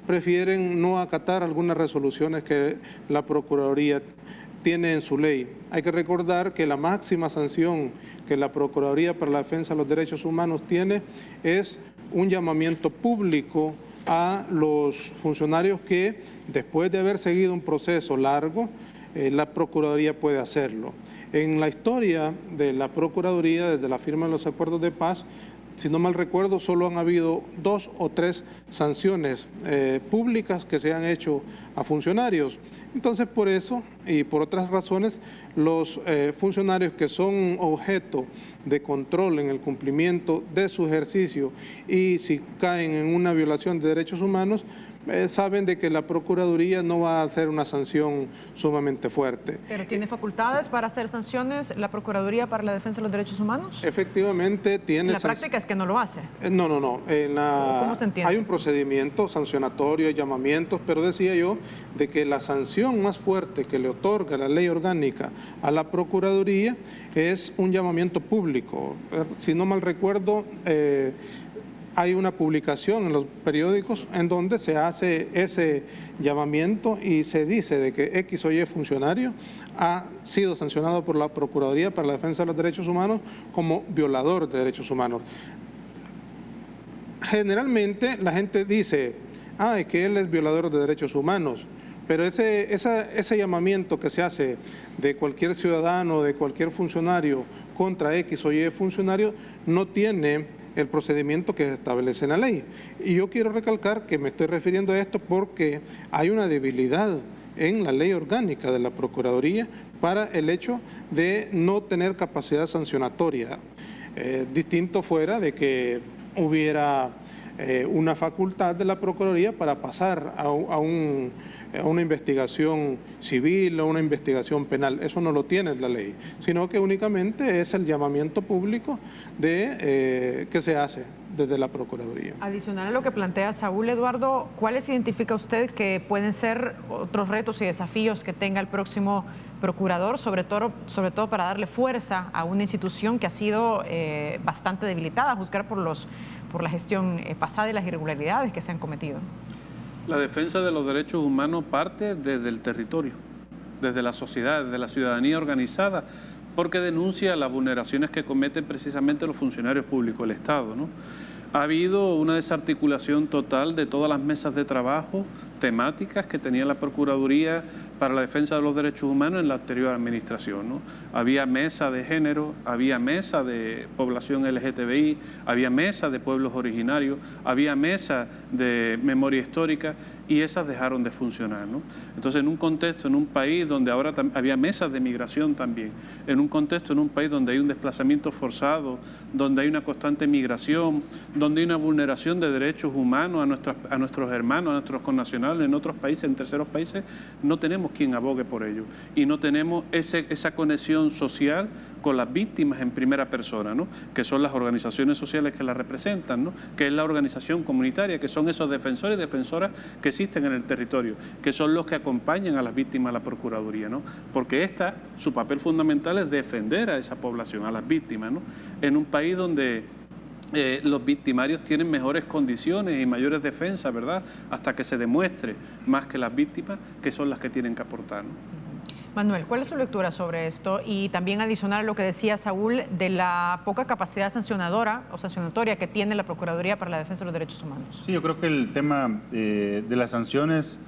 prefieren no acatar algunas resoluciones que la Procuraduría tiene en su ley. Hay que recordar que la máxima sanción que la Procuraduría para la Defensa de los Derechos Humanos tiene es un llamamiento público a los funcionarios que, después de haber seguido un proceso largo, la Procuraduría puede hacerlo. En la historia de la Procuraduría, desde la firma de los acuerdos de paz, si no mal recuerdo, solo han habido 2 o 3 sanciones públicas que se han hecho a funcionarios. Entonces, por eso y por otras razones, los funcionarios que son objeto de control en el cumplimiento de su ejercicio y si caen en una violación de derechos humanos, saben de que la Procuraduría no va a hacer una sanción sumamente fuerte. ¿Pero tiene facultades para hacer sanciones la Procuraduría para la Defensa de los Derechos Humanos? Efectivamente tiene... La práctica es que no lo hace. No. ¿Cómo se entiende? Hay un procedimiento sancionatorio, llamamientos, pero decía yo de que la sanción más fuerte que le otorga la ley orgánica a la Procuraduría es un llamamiento público. Si no mal recuerdo, hay una publicación en los periódicos en donde se hace ese llamamiento y se dice de que X o Y funcionario ha sido sancionado por la Procuraduría para la Defensa de los Derechos Humanos como violador de derechos humanos. Generalmente la gente dice, es que él es violador de derechos humanos, pero ese llamamiento que se hace de cualquier ciudadano, de cualquier funcionario contra X o Y funcionario, no tiene el procedimiento que se establece en la ley. Y yo quiero recalcar que me estoy refiriendo a esto porque hay una debilidad en la ley orgánica de la Procuraduría para el hecho de no tener capacidad sancionatoria. Distinto fuera de que hubiera una facultad de la Procuraduría para pasar a una investigación civil o una investigación penal. Eso no lo tiene la ley, sino que únicamente es el llamamiento público que se hace desde la Procuraduría. Adicional a lo que plantea Saúl, Eduardo, ¿cuáles identifica usted que pueden ser otros retos y desafíos que tenga el próximo procurador, sobre todo para darle fuerza a una institución que ha sido bastante debilitada, a juzgar por la gestión pasada y las irregularidades que se han cometido? La defensa de los derechos humanos parte desde el territorio, desde la sociedad, desde la ciudadanía organizada, porque denuncia las vulneraciones que cometen precisamente los funcionarios públicos del Estado, ¿no? Ha habido una desarticulación total de todas las mesas de trabajo temáticas que tenía la Procuraduría para la Defensa de los Derechos Humanos en la anterior administración, ¿no? Había mesa de género, había mesa de población LGTBI, había mesa de pueblos originarios, había mesa de memoria histórica y esas dejaron de funcionar, ¿no? Entonces, en un contexto, en un país donde ahora había mesas de migración también, en un contexto, en un país donde hay un desplazamiento forzado, donde hay una constante migración, donde hay una vulneración de derechos humanos a nuestros hermanos, a nuestros connacionales en otros países, en terceros países, no tenemos quien abogue por ello y no tenemos esa conexión social con las víctimas en primera persona, ¿no? Que son las organizaciones sociales que las representan, ¿no? Que es la organización comunitaria, que son esos defensores y defensoras que existen en el territorio, que son los que acompañan a las víctimas a la Procuraduría, ¿no? Porque su papel fundamental es defender a esa población, a las víctimas, ¿no? En un país donde los victimarios tienen mejores condiciones y mayores defensas, ¿verdad? Hasta que se demuestre más que las víctimas, que son las que tienen que aportar, ¿no? Manuel, ¿cuál es su lectura sobre esto? Y también adicional a lo que decía Saúl de la poca capacidad sancionadora o sancionatoria que tiene la Procuraduría para la Defensa de los Derechos Humanos. Sí, yo creo que el tema de las sanciones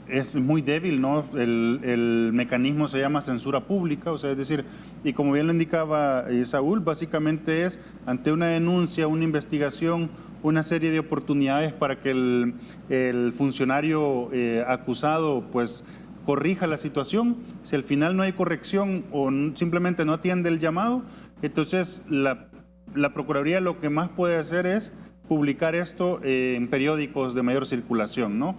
es muy débil, ¿no? El mecanismo se llama censura pública, o sea, es decir, y como bien lo indicaba Saúl, básicamente es ante una denuncia, una investigación, una serie de oportunidades para que el funcionario acusado pues corrija la situación. Si al final no hay corrección o simplemente no atiende el llamado, entonces la Procuraduría lo que más puede hacer es publicar esto en periódicos de mayor circulación, ¿no?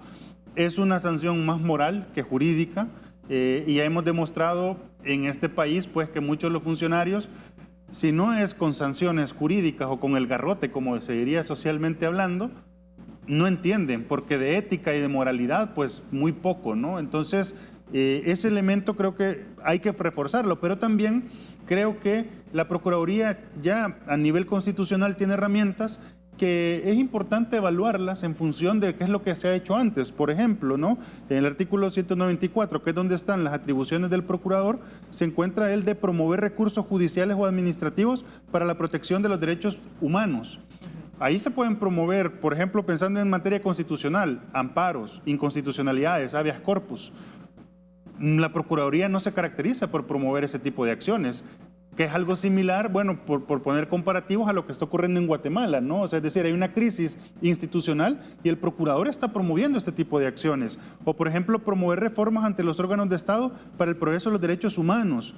Es una sanción más moral que jurídica y ya hemos demostrado en este país pues que muchos de los funcionarios, si no es con sanciones jurídicas o con el garrote, como se diría socialmente hablando, no entienden, porque de ética y de moralidad pues muy poco, ¿no? Entonces ese elemento creo que hay que reforzarlo, pero también creo que la Procuraduría ya a nivel constitucional tiene herramientas que es importante evaluarlas en función de qué es lo que se ha hecho antes. Por ejemplo, ¿no? En el artículo 194, que es donde están las atribuciones del procurador, se encuentra el de promover recursos judiciales o administrativos para la protección de los derechos humanos. Ahí se pueden promover, por ejemplo, pensando en materia constitucional, amparos, inconstitucionalidades, habeas corpus. La Procuraduría no se caracteriza por promover ese tipo de acciones, que es algo similar, bueno, por poner comparativos a lo que está ocurriendo en Guatemala, ¿no? O sea, es decir, hay una crisis institucional y el procurador está promoviendo este tipo de acciones. O, por ejemplo, promover reformas ante los órganos de Estado para el progreso de los derechos humanos.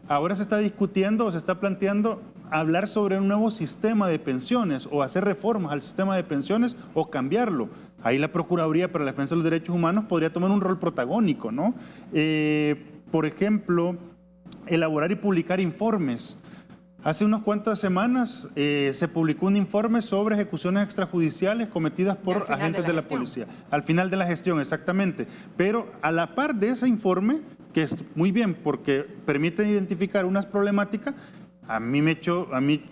Ahora se está discutiendo o se está planteando hablar sobre un nuevo sistema de pensiones o hacer reformas al sistema de pensiones o cambiarlo. Ahí la Procuraduría para la Defensa de los Derechos Humanos podría tomar un rol protagónico, ¿no? Por ejemplo, elaborar y publicar informes. Hace unas cuantas semanas se publicó un informe sobre ejecuciones extrajudiciales cometidas por agentes de la policía. Al final de la gestión, exactamente. Pero a la par de ese informe, que es muy bien porque permite identificar unas problemáticas, a mí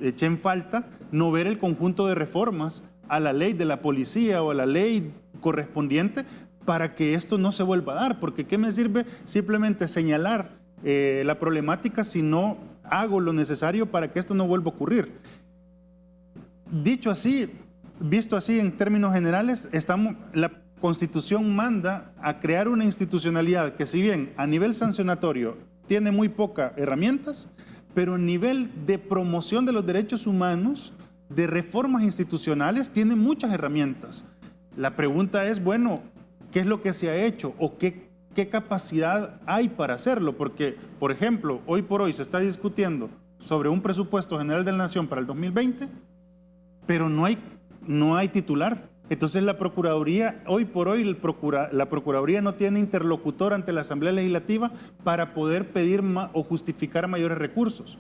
eché en falta no ver el conjunto de reformas a la ley de la policía o a la ley correspondiente para que esto no se vuelva a dar. Porque ¿qué me sirve simplemente señalar la problemática si no hago lo necesario para que esto no vuelva a ocurrir? Dicho así, visto así en términos generales, la Constitución manda a crear una institucionalidad que, si bien a nivel sancionatorio tiene muy pocas herramientas, pero a nivel de promoción de los derechos humanos, de reformas institucionales, tiene muchas herramientas. La pregunta es, bueno, ¿qué es lo que se ha hecho o qué capacidad hay para hacerlo? Porque, por ejemplo, hoy por hoy se está discutiendo sobre un presupuesto general de la Nación para el 2020, pero no hay titular. Entonces la Procuraduría, hoy por hoy, la Procuraduría no tiene interlocutor ante la Asamblea Legislativa para poder pedir o justificar mayores recursos.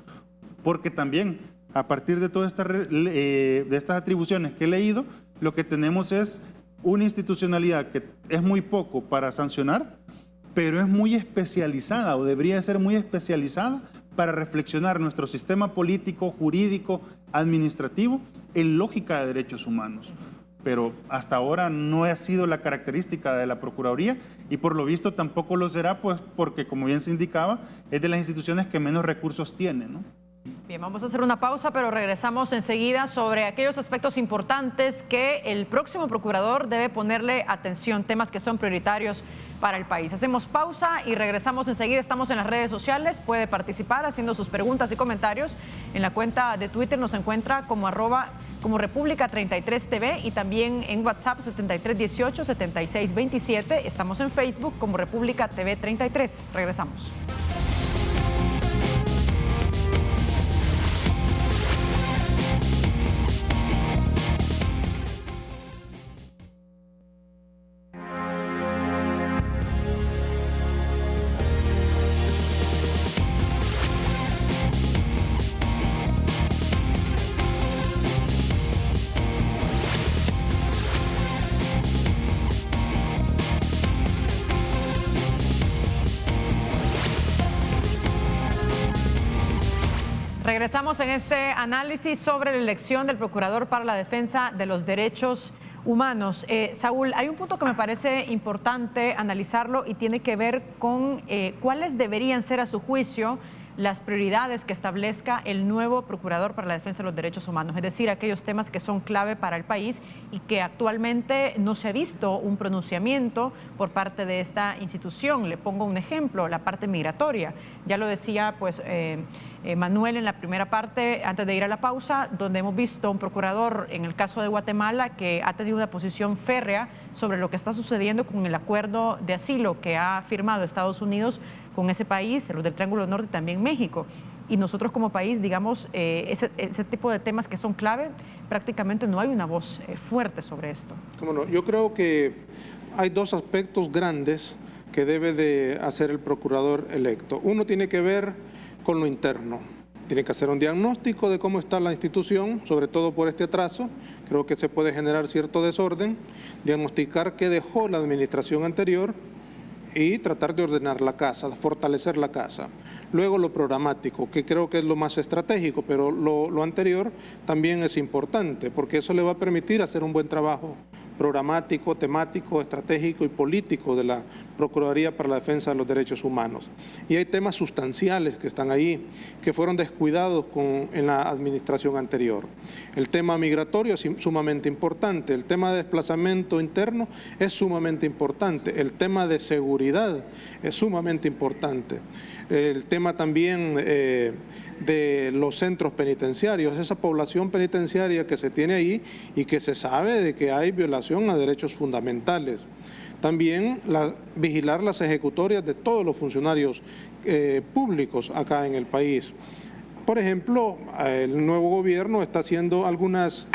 Porque también, a partir de todas estas atribuciones que he leído, lo que tenemos es una institucionalidad que es muy poco para sancionar, pero es muy especializada o debería ser muy especializada para reflexionar nuestro sistema político, jurídico, administrativo en lógica de derechos humanos. Pero hasta ahora no ha sido la característica de la Procuraduría y por lo visto tampoco lo será, pues porque, como bien se indicaba, es de las instituciones que menos recursos tiene, ¿no? Bien, vamos a hacer una pausa, pero regresamos enseguida sobre aquellos aspectos importantes que el próximo procurador debe ponerle atención, temas que son prioritarios para el país. Hacemos pausa y regresamos enseguida. Estamos en las redes sociales, puede participar haciendo sus preguntas y comentarios. En la cuenta de Twitter nos encuentra como República 33 TV y también en WhatsApp 7318-7627. Estamos en Facebook como República TV 33. Regresamos. Regresamos en este análisis sobre la elección del Procurador para la Defensa de los Derechos Humanos. Saúl, hay un punto que me parece importante analizarlo y tiene que ver con cuáles deberían ser, a su juicio, las prioridades que establezca el nuevo Procurador para la Defensa de los Derechos Humanos, es decir, aquellos temas que son clave para el país y que actualmente no se ha visto un pronunciamiento por parte de esta institución. Le pongo un ejemplo, la parte migratoria. Ya lo decía pues Manuel en la primera parte, antes de ir a la pausa, donde hemos visto un procurador en el caso de Guatemala que ha tenido una posición férrea sobre lo que está sucediendo con el acuerdo de asilo que ha firmado Estados Unidos con ese país, los del Triángulo Norte y también México. Y nosotros como país, digamos, ese tipo de temas que son clave, prácticamente no hay una voz fuerte sobre esto. ¿Cómo no? Yo creo que hay dos aspectos grandes que debe de hacer el procurador electo. Uno tiene que ver con lo interno. Tiene que hacer un diagnóstico de cómo está la institución, sobre todo por este atraso. Creo que se puede generar cierto desorden, diagnosticar qué dejó la administración anterior y tratar de ordenar la casa, de fortalecer la casa. Luego lo programático, que creo que es lo más estratégico, pero lo anterior también es importante, porque eso le va a permitir hacer un buen trabajo programático, temático, estratégico y político de la Procuraduría para la Defensa de los Derechos Humanos. Y hay temas sustanciales que están ahí, que fueron descuidados en la administración anterior. El tema migratorio es sumamente importante, el tema de desplazamiento interno es sumamente importante, el tema de seguridad es sumamente importante, el tema también de los centros penitenciarios, esa población penitenciaria que se tiene ahí y que se sabe de que hay violación a derechos fundamentales. También vigilar las ejecutorias de todos los funcionarios públicos acá en el país. Por ejemplo, el nuevo gobierno está haciendo algunas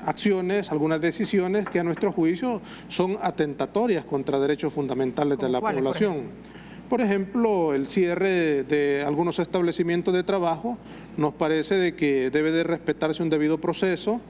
acciones, algunas decisiones que a nuestro juicio son atentatorias contra derechos fundamentales de la población. Por ejemplo, el cierre de algunos establecimientos de trabajo nos parece de que debe de respetarse un debido proceso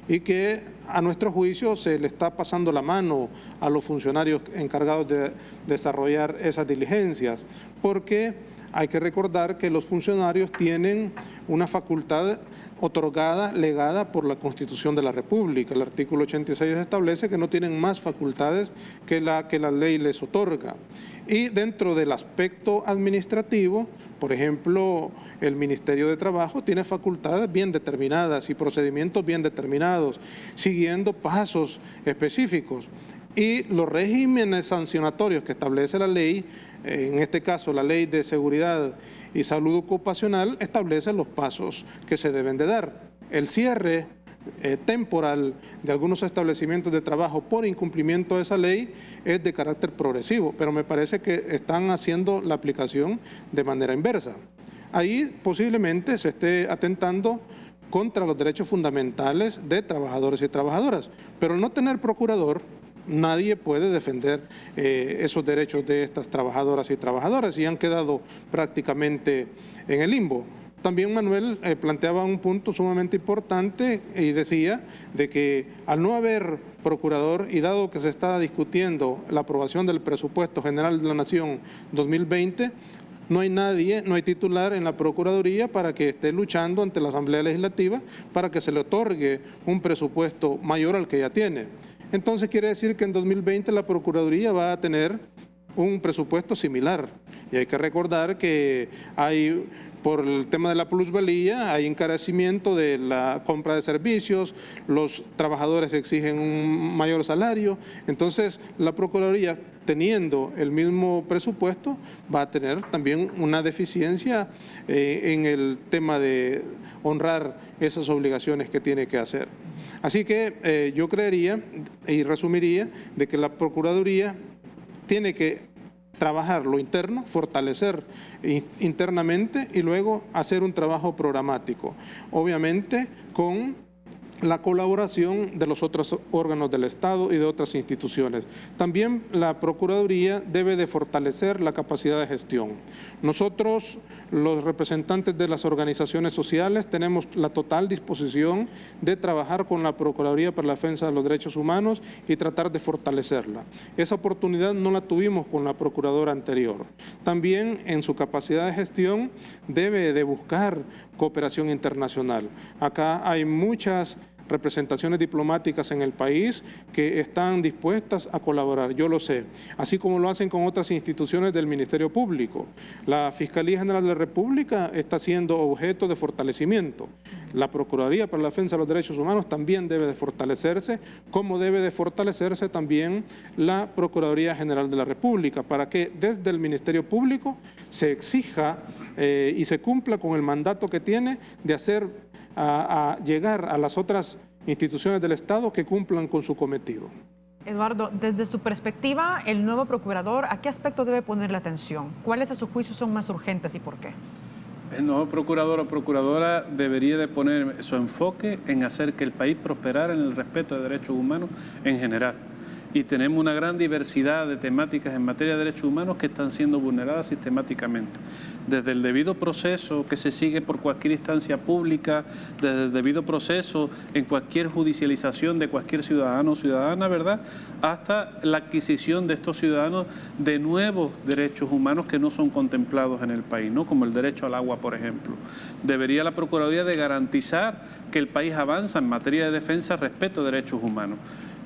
y que a nuestro juicio se le está pasando la mano a los funcionarios encargados de desarrollar esas diligencias, porque hay que recordar que los funcionarios tienen una facultad otorgada, legada por la Constitución de la República. El artículo 86 establece que no tienen más facultades que la ley les otorga. Y dentro del aspecto administrativo, por ejemplo, el Ministerio de Trabajo tiene facultades bien determinadas y procedimientos bien determinados, siguiendo pasos específicos. Y los regímenes sancionatorios que establece la ley, en este caso la Ley de Seguridad y Salud Ocupacional, establece los pasos que se deben de dar. El cierre temporal de algunos establecimientos de trabajo por incumplimiento de esa ley es de carácter progresivo, pero me parece que están haciendo la aplicación de manera inversa. Ahí posiblemente se esté atentando contra los derechos fundamentales de trabajadores y trabajadoras, pero al no tener procurador, nadie puede defender esos derechos de estas trabajadoras y trabajadoras y han quedado prácticamente en el limbo. También Manuel planteaba un punto sumamente importante y decía de que al no haber procurador y dado que se está discutiendo la aprobación del presupuesto general de la Nación 2020, no hay nadie, no hay titular en la Procuraduría para que esté luchando ante la Asamblea Legislativa para que se le otorgue un presupuesto mayor al que ya tiene. Entonces quiere decir que en 2020 la Procuraduría va a tener un presupuesto similar. Y hay que recordar que hay, por el tema de la plusvalía, hay encarecimiento de la compra de servicios, los trabajadores exigen un mayor salario. Entonces la Procuraduría, teniendo el mismo presupuesto, va a tener también una deficiencia en el tema de honrar esas obligaciones que tiene que hacer. Así que yo creería y resumiría de que la Procuraduría tiene que trabajar lo interno, fortalecer internamente y luego hacer un trabajo programático, obviamente con la colaboración de los otros órganos del Estado y de otras instituciones. También la Procuraduría debe de fortalecer la capacidad de gestión. Nosotros, los representantes de las organizaciones sociales, tenemos la total disposición de trabajar con la Procuraduría para la Defensa de los Derechos Humanos y tratar de fortalecerla. Esa oportunidad no la tuvimos con la Procuradora anterior. También en su capacidad de gestión debe de buscar cooperación internacional. Acá hay muchas representaciones diplomáticas en el país que están dispuestas a colaborar, yo lo sé, así como lo hacen con otras instituciones del Ministerio Público. La Fiscalía General de la República está siendo objeto de fortalecimiento. La Procuraduría para la Defensa de los Derechos Humanos también debe de fortalecerse, como debe de fortalecerse también la Procuraduría General de la República, para que desde el Ministerio Público se exija y se cumpla con el mandato que tiene de hacer a llegar a las otras instituciones del Estado que cumplan con su cometido. Eduardo, desde su perspectiva, el nuevo procurador, ¿a qué aspecto debe poner la atención? ¿Cuáles a su juicio son más urgentes y por qué? El nuevo procurador o procuradora debería de poner su enfoque en hacer que el país prosperara en el respeto de derechos humanos en general. Y tenemos una gran diversidad de temáticas en materia de derechos humanos que están siendo vulneradas sistemáticamente. Desde el debido proceso que se sigue por cualquier instancia pública, desde el debido proceso en cualquier judicialización de cualquier ciudadano o ciudadana, ¿verdad?, hasta la adquisición de estos ciudadanos de nuevos derechos humanos que no son contemplados en el país, ¿no?, como el derecho al agua, por ejemplo. Debería la Procuraduría de garantizar que el país avanza en materia de defensa, respeto de derechos humanos.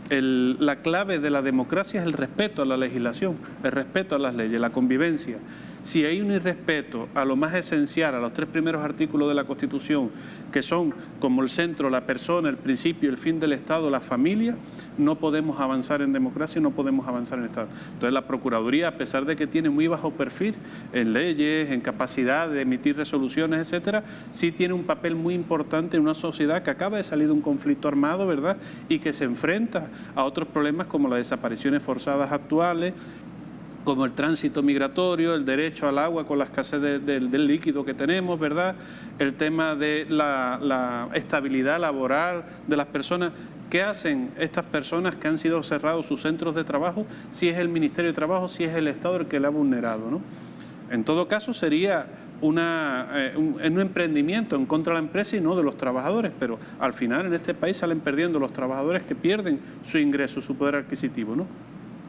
La clave de la democracia es el respeto a la legislación, el respeto a las leyes, la convivencia. Si hay un irrespeto a lo más esencial, a los 3 primeros artículos de la Constitución, que son como el centro, la persona, el principio, el fin del Estado, la familia, no podemos avanzar en democracia, no podemos avanzar en Estado. Entonces la Procuraduría, a pesar de que tiene muy bajo perfil en leyes, en capacidad de emitir resoluciones, etcétera, sí tiene un papel muy importante en una sociedad que acaba de salir de un conflicto armado, ¿verdad?, y que se enfrenta a otros problemas como las desapariciones forzadas actuales, como el tránsito migratorio, el derecho al agua con la escasez del líquido que tenemos, ¿verdad?, el tema de la estabilidad laboral de las personas. ¿Qué hacen estas personas que han sido cerrados sus centros de trabajo si es el Ministerio de Trabajo, si es el Estado el que le ha vulnerado, ¿no? En todo caso sería un emprendimiento en contra de la empresa y no de los trabajadores, pero al final en este país salen perdiendo los trabajadores que pierden su ingreso, su poder adquisitivo, ¿no?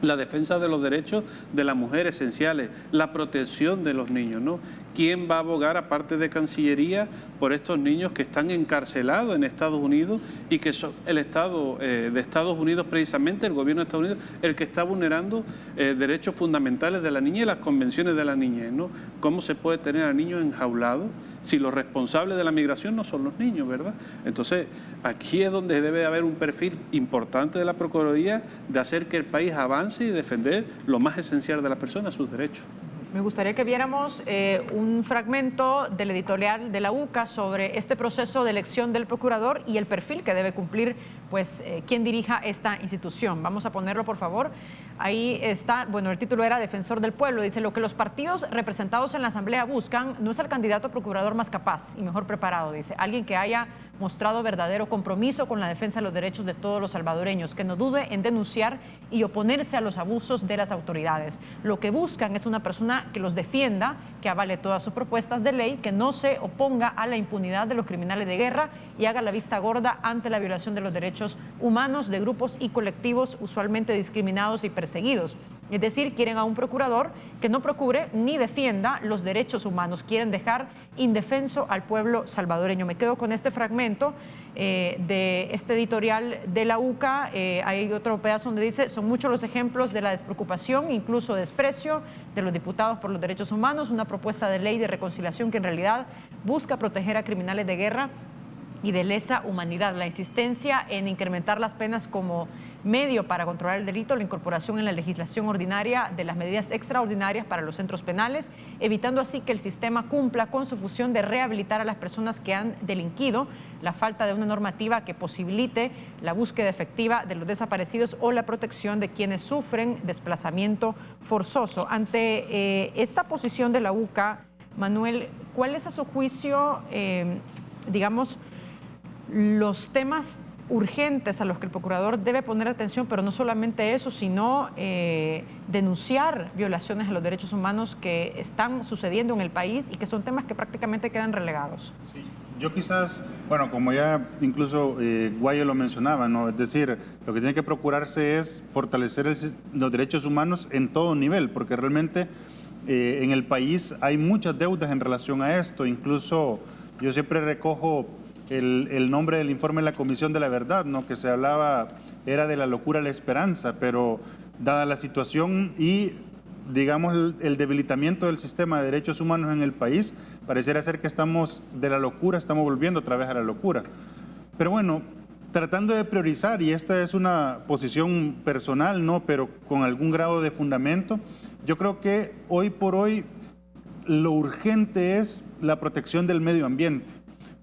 La defensa de los derechos de las mujeres esenciales, la protección de los niños, ¿no? ¿Quién va a abogar, aparte de Cancillería, por estos niños que están encarcelados en Estados Unidos y que son el Estado de Estados Unidos, precisamente el gobierno de Estados Unidos, el que está vulnerando derechos fundamentales de la niña y las convenciones de la niñez, ¿no? ¿Cómo se puede tener a niños enjaulados si los responsables de la migración no son los niños, ¿verdad? Entonces, aquí es donde debe haber un perfil importante de la Procuraduría de hacer que el país avance y defender lo más esencial de la persona, sus derechos. Me gustaría que viéramos un fragmento del editorial de la UCA sobre este proceso de elección del procurador y el perfil que debe cumplir, pues, quien dirija esta institución. Vamos a ponerlo, por favor. Ahí está, bueno, el título era Defensor del Pueblo. Dice, lo que los partidos representados en la Asamblea buscan no es el candidato a procurador más capaz y mejor preparado, dice. Alguien que haya mostrado verdadero compromiso con la defensa de los derechos de todos los salvadoreños, que no dude en denunciar y oponerse a los abusos de las autoridades. Lo que buscan es una persona que los defienda, que avale todas sus propuestas de ley, que no se oponga a la impunidad de los criminales de guerra y haga la vista gorda ante la violación de los derechos humanos de grupos y colectivos usualmente discriminados y perseguidos. Es decir, quieren a un procurador que no procure ni defienda los derechos humanos. Quieren dejar indefenso al pueblo salvadoreño. Me quedo con este fragmento de este editorial de la UCA. Hay otro pedazo donde dice, son muchos los ejemplos de la despreocupación, incluso desprecio de los diputados por los derechos humanos, una propuesta de ley de reconciliación que en realidad busca proteger a criminales de guerra y de lesa humanidad, la insistencia en incrementar las penas como medio para controlar el delito, la incorporación en la legislación ordinaria de las medidas extraordinarias para los centros penales, evitando así que el sistema cumpla con su función de rehabilitar a las personas que han delinquido, la falta de una normativa que posibilite la búsqueda efectiva de los desaparecidos o la protección de quienes sufren desplazamiento forzoso. Ante esta posición de la UCA, Manuel, ¿cuál es a su juicio, digamos, los temas urgentes a los que el procurador debe poner atención, pero no solamente eso, sino denunciar violaciones a los derechos humanos que están sucediendo en el país y que son temas que prácticamente quedan relegados? Sí. Yo quizás, bueno, como ya incluso Guayo lo mencionaba, ¿no? Es decir, lo que tiene que procurarse es fortalecer los derechos humanos en todo nivel, porque realmente en el país hay muchas deudas en relación a esto. Incluso yo siempre recojo el nombre del informe de la Comisión de la Verdad, ¿no? Que se hablaba, era de la locura a la esperanza, pero dada la situación y, digamos, el debilitamiento del sistema de derechos humanos en el país, pareciera ser que estamos de la locura, estamos volviendo otra vez a la locura. Pero bueno, tratando de priorizar, y esta es una posición personal, ¿no? Pero con algún grado de fundamento, yo creo que hoy por hoy lo urgente es la protección del medio ambiente.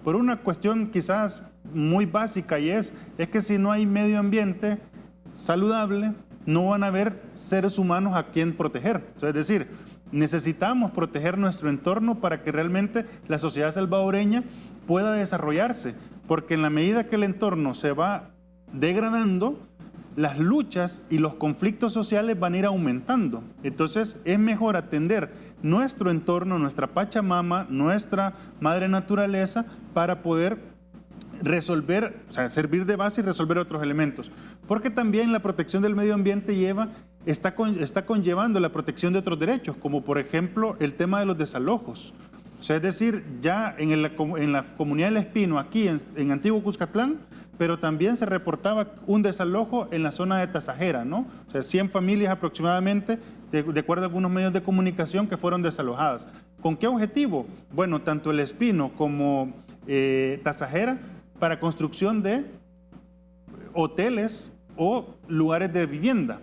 Por una cuestión quizás muy básica, y es que si no hay medio ambiente saludable, no van a haber seres humanos a quien proteger. O sea, es decir, necesitamos proteger nuestro entorno para que realmente la sociedad salvadoreña pueda desarrollarse, porque en la medida que el entorno se va degradando, las luchas y los conflictos sociales van a ir aumentando. Entonces es mejor atender nuestro entorno, nuestra Pachamama, nuestra madre naturaleza, para poder resolver, o sea, servir de base y resolver otros elementos. Porque también la protección del medio ambiente está conllevando la protección de otros derechos, como por ejemplo el tema de los desalojos. O sea, es decir, ya en la comunidad del Espino, aquí en Antiguo Cuscatlán, pero también se reportaba un desalojo en la zona de Tasajera, ¿no? O sea, 100 familias aproximadamente, de acuerdo a algunos medios de comunicación, que fueron desalojadas. ¿Con qué objetivo? Bueno, tanto el Espino como Tasajera, para construcción de hoteles o lugares de vivienda.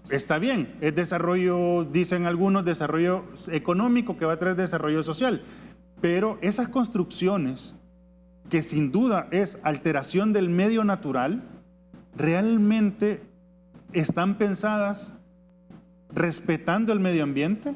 Está bien, es desarrollo, dicen algunos, desarrollo económico que va a traer desarrollo social, pero esas construcciones, que sin duda es alteración del medio natural, ¿realmente están pensadas respetando el medio ambiente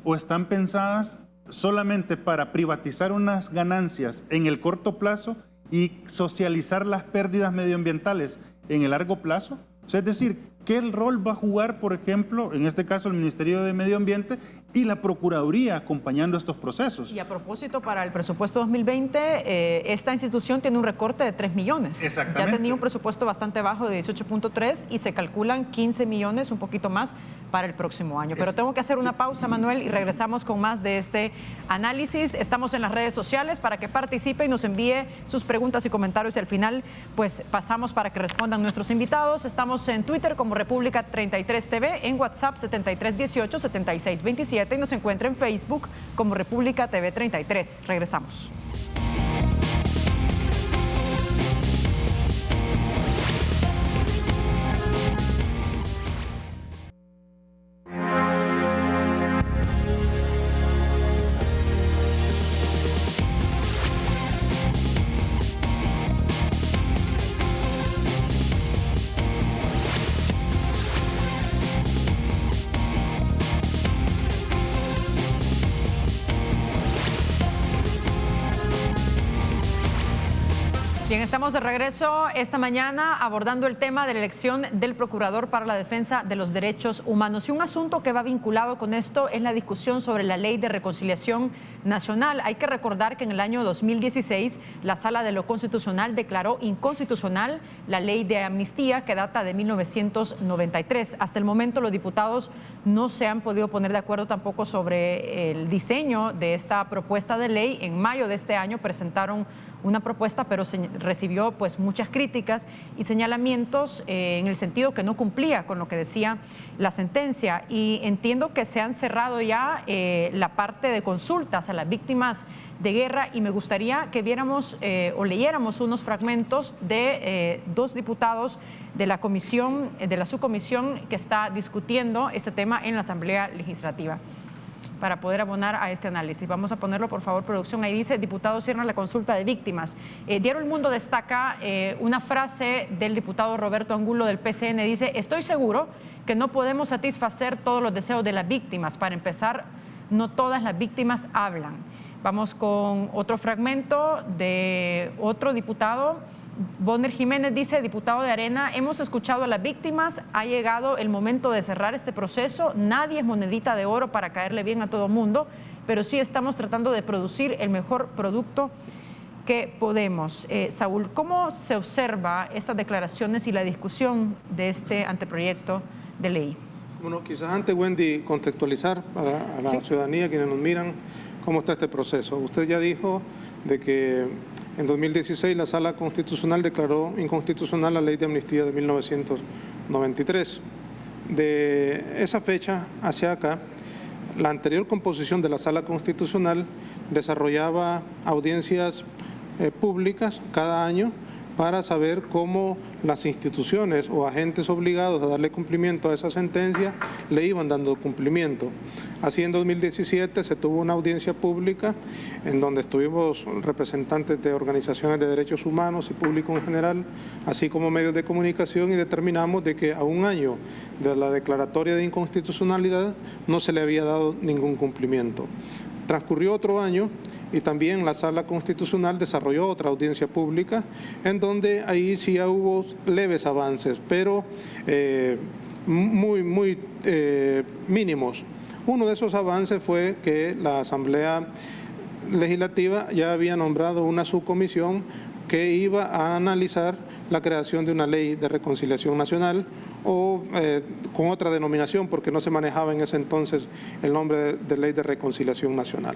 o están pensadas solamente para privatizar unas ganancias en el corto plazo y socializar las pérdidas medioambientales en el largo plazo? O sea, es decir, ¿qué rol va a jugar, por ejemplo, en este caso el Ministerio de Medio Ambiente y la Procuraduría acompañando estos procesos? Y a propósito, para el presupuesto 2020, esta institución tiene un recorte de 3 millones. Exactamente. Ya tenía un presupuesto bastante bajo de 18.3 y se calculan 15 millones, un poquito más, para el próximo año. Pero tengo que hacer una pausa, Manuel, y regresamos con más de este análisis. Estamos en las redes sociales para que participe y nos envíe sus preguntas y comentarios, y al final pues pasamos para que respondan nuestros invitados. Estamos en Twitter como República 33 TV, en WhatsApp 7318-7627 y nos encuentra en Facebook como República TV 33. Regresamos. Bien, estamos de regreso esta mañana abordando el tema de la elección del Procurador para la Defensa de los Derechos Humanos. Y un asunto que va vinculado con esto es la discusión sobre la Ley de Reconciliación Nacional. Hay que recordar que en el año 2016 la Sala de lo Constitucional declaró inconstitucional la Ley de Amnistía, que data de 1993. Hasta el momento los diputados no se han podido poner de acuerdo tampoco sobre el diseño de esta propuesta de ley. En mayo de este año presentaron una propuesta, pero recibió pues muchas críticas y señalamientos en el sentido que no cumplía con lo que decía la sentencia. Y entiendo que se han cerrado ya la parte de consultas a las víctimas de guerra, y me gustaría que viéramos o leyéramos unos fragmentos de dos diputados de la comisión, de la subcomisión que está discutiendo este tema en la Asamblea Legislativa, para poder abonar a este análisis. Vamos a ponerlo, por favor, producción. Ahí dice: diputados cierran la consulta de víctimas. Diario El Mundo destaca una frase del diputado Roberto Angulo del PCN. Dice: estoy seguro que no podemos satisfacer todos los deseos de las víctimas. Para empezar, no todas las víctimas hablan. Vamos con otro fragmento de otro diputado. Bonner Jiménez dice: diputado de Arena, hemos escuchado a las víctimas, ha llegado el momento de cerrar este proceso, nadie es monedita de oro para caerle bien a todo mundo, pero sí estamos tratando de producir el mejor producto que podemos. Saúl, ¿cómo se observa estas declaraciones y la discusión de este anteproyecto de ley? Bueno, quizás antes, Wendy, contextualizar a la ciudadanía, quienes nos miran, cómo está este proceso. Usted ya dijo de que En 2016 la Sala Constitucional declaró inconstitucional la Ley de Amnistía de 1993. De esa fecha hacia acá, la anterior composición de la Sala Constitucional desarrollaba audiencias públicas cada año para saber cómo las instituciones o agentes obligados a darle cumplimiento a esa sentencia le iban dando cumplimiento. Así, en 2017 se tuvo una audiencia pública en donde estuvimos representantes de organizaciones de derechos humanos y público en general, así como medios de comunicación, y determinamos de que a un año de la declaratoria de inconstitucionalidad no se le había dado ningún cumplimiento. Transcurrió otro año y también la Sala Constitucional desarrolló otra audiencia pública en donde ahí sí ya hubo leves avances, pero muy mínimos. Uno de esos avances fue que la Asamblea Legislativa ya había nombrado una subcomisión que iba a analizar la creación de una ley de reconciliación nacional o con otra denominación, porque no se manejaba en ese entonces el nombre de Ley de Reconciliación Nacional.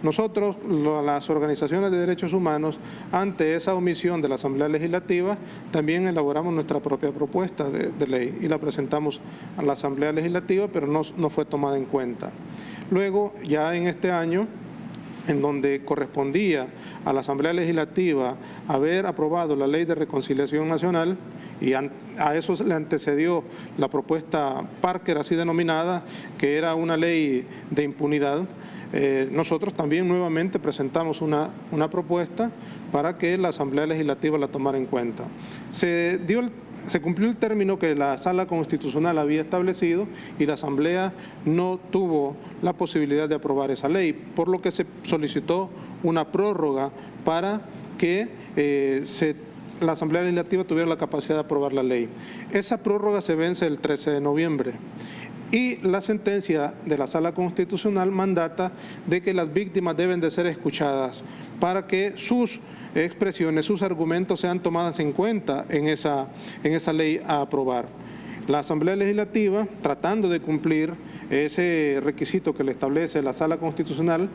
Nosotros, las organizaciones de derechos humanos, ante esa omisión de la Asamblea Legislativa, también elaboramos nuestra propia propuesta de ley y la presentamos a la Asamblea Legislativa, pero no fue tomada en cuenta. Luego, ya en este año, en donde correspondía a la Asamblea Legislativa haber aprobado la Ley de Reconciliación Nacional, y a eso le antecedió la propuesta Parker, así denominada, que era una ley de impunidad. Nosotros también nuevamente presentamos una propuesta para que la Asamblea Legislativa la tomara en cuenta. Se cumplió el término que la Sala Constitucional había establecido y la Asamblea no tuvo la posibilidad de aprobar esa ley, por lo que se solicitó una prórroga para que la Asamblea Legislativa tuviera la capacidad de aprobar la ley. Esa prórroga se vence el 13 de noviembre. Y la sentencia de la Sala Constitucional mandata de que las víctimas deben de ser escuchadas para que sus expresiones, sus argumentos sean tomadas en cuenta en esa ley a aprobar. La Asamblea Legislativa, tratando de cumplir ese requisito que le establece la Sala Constitucional,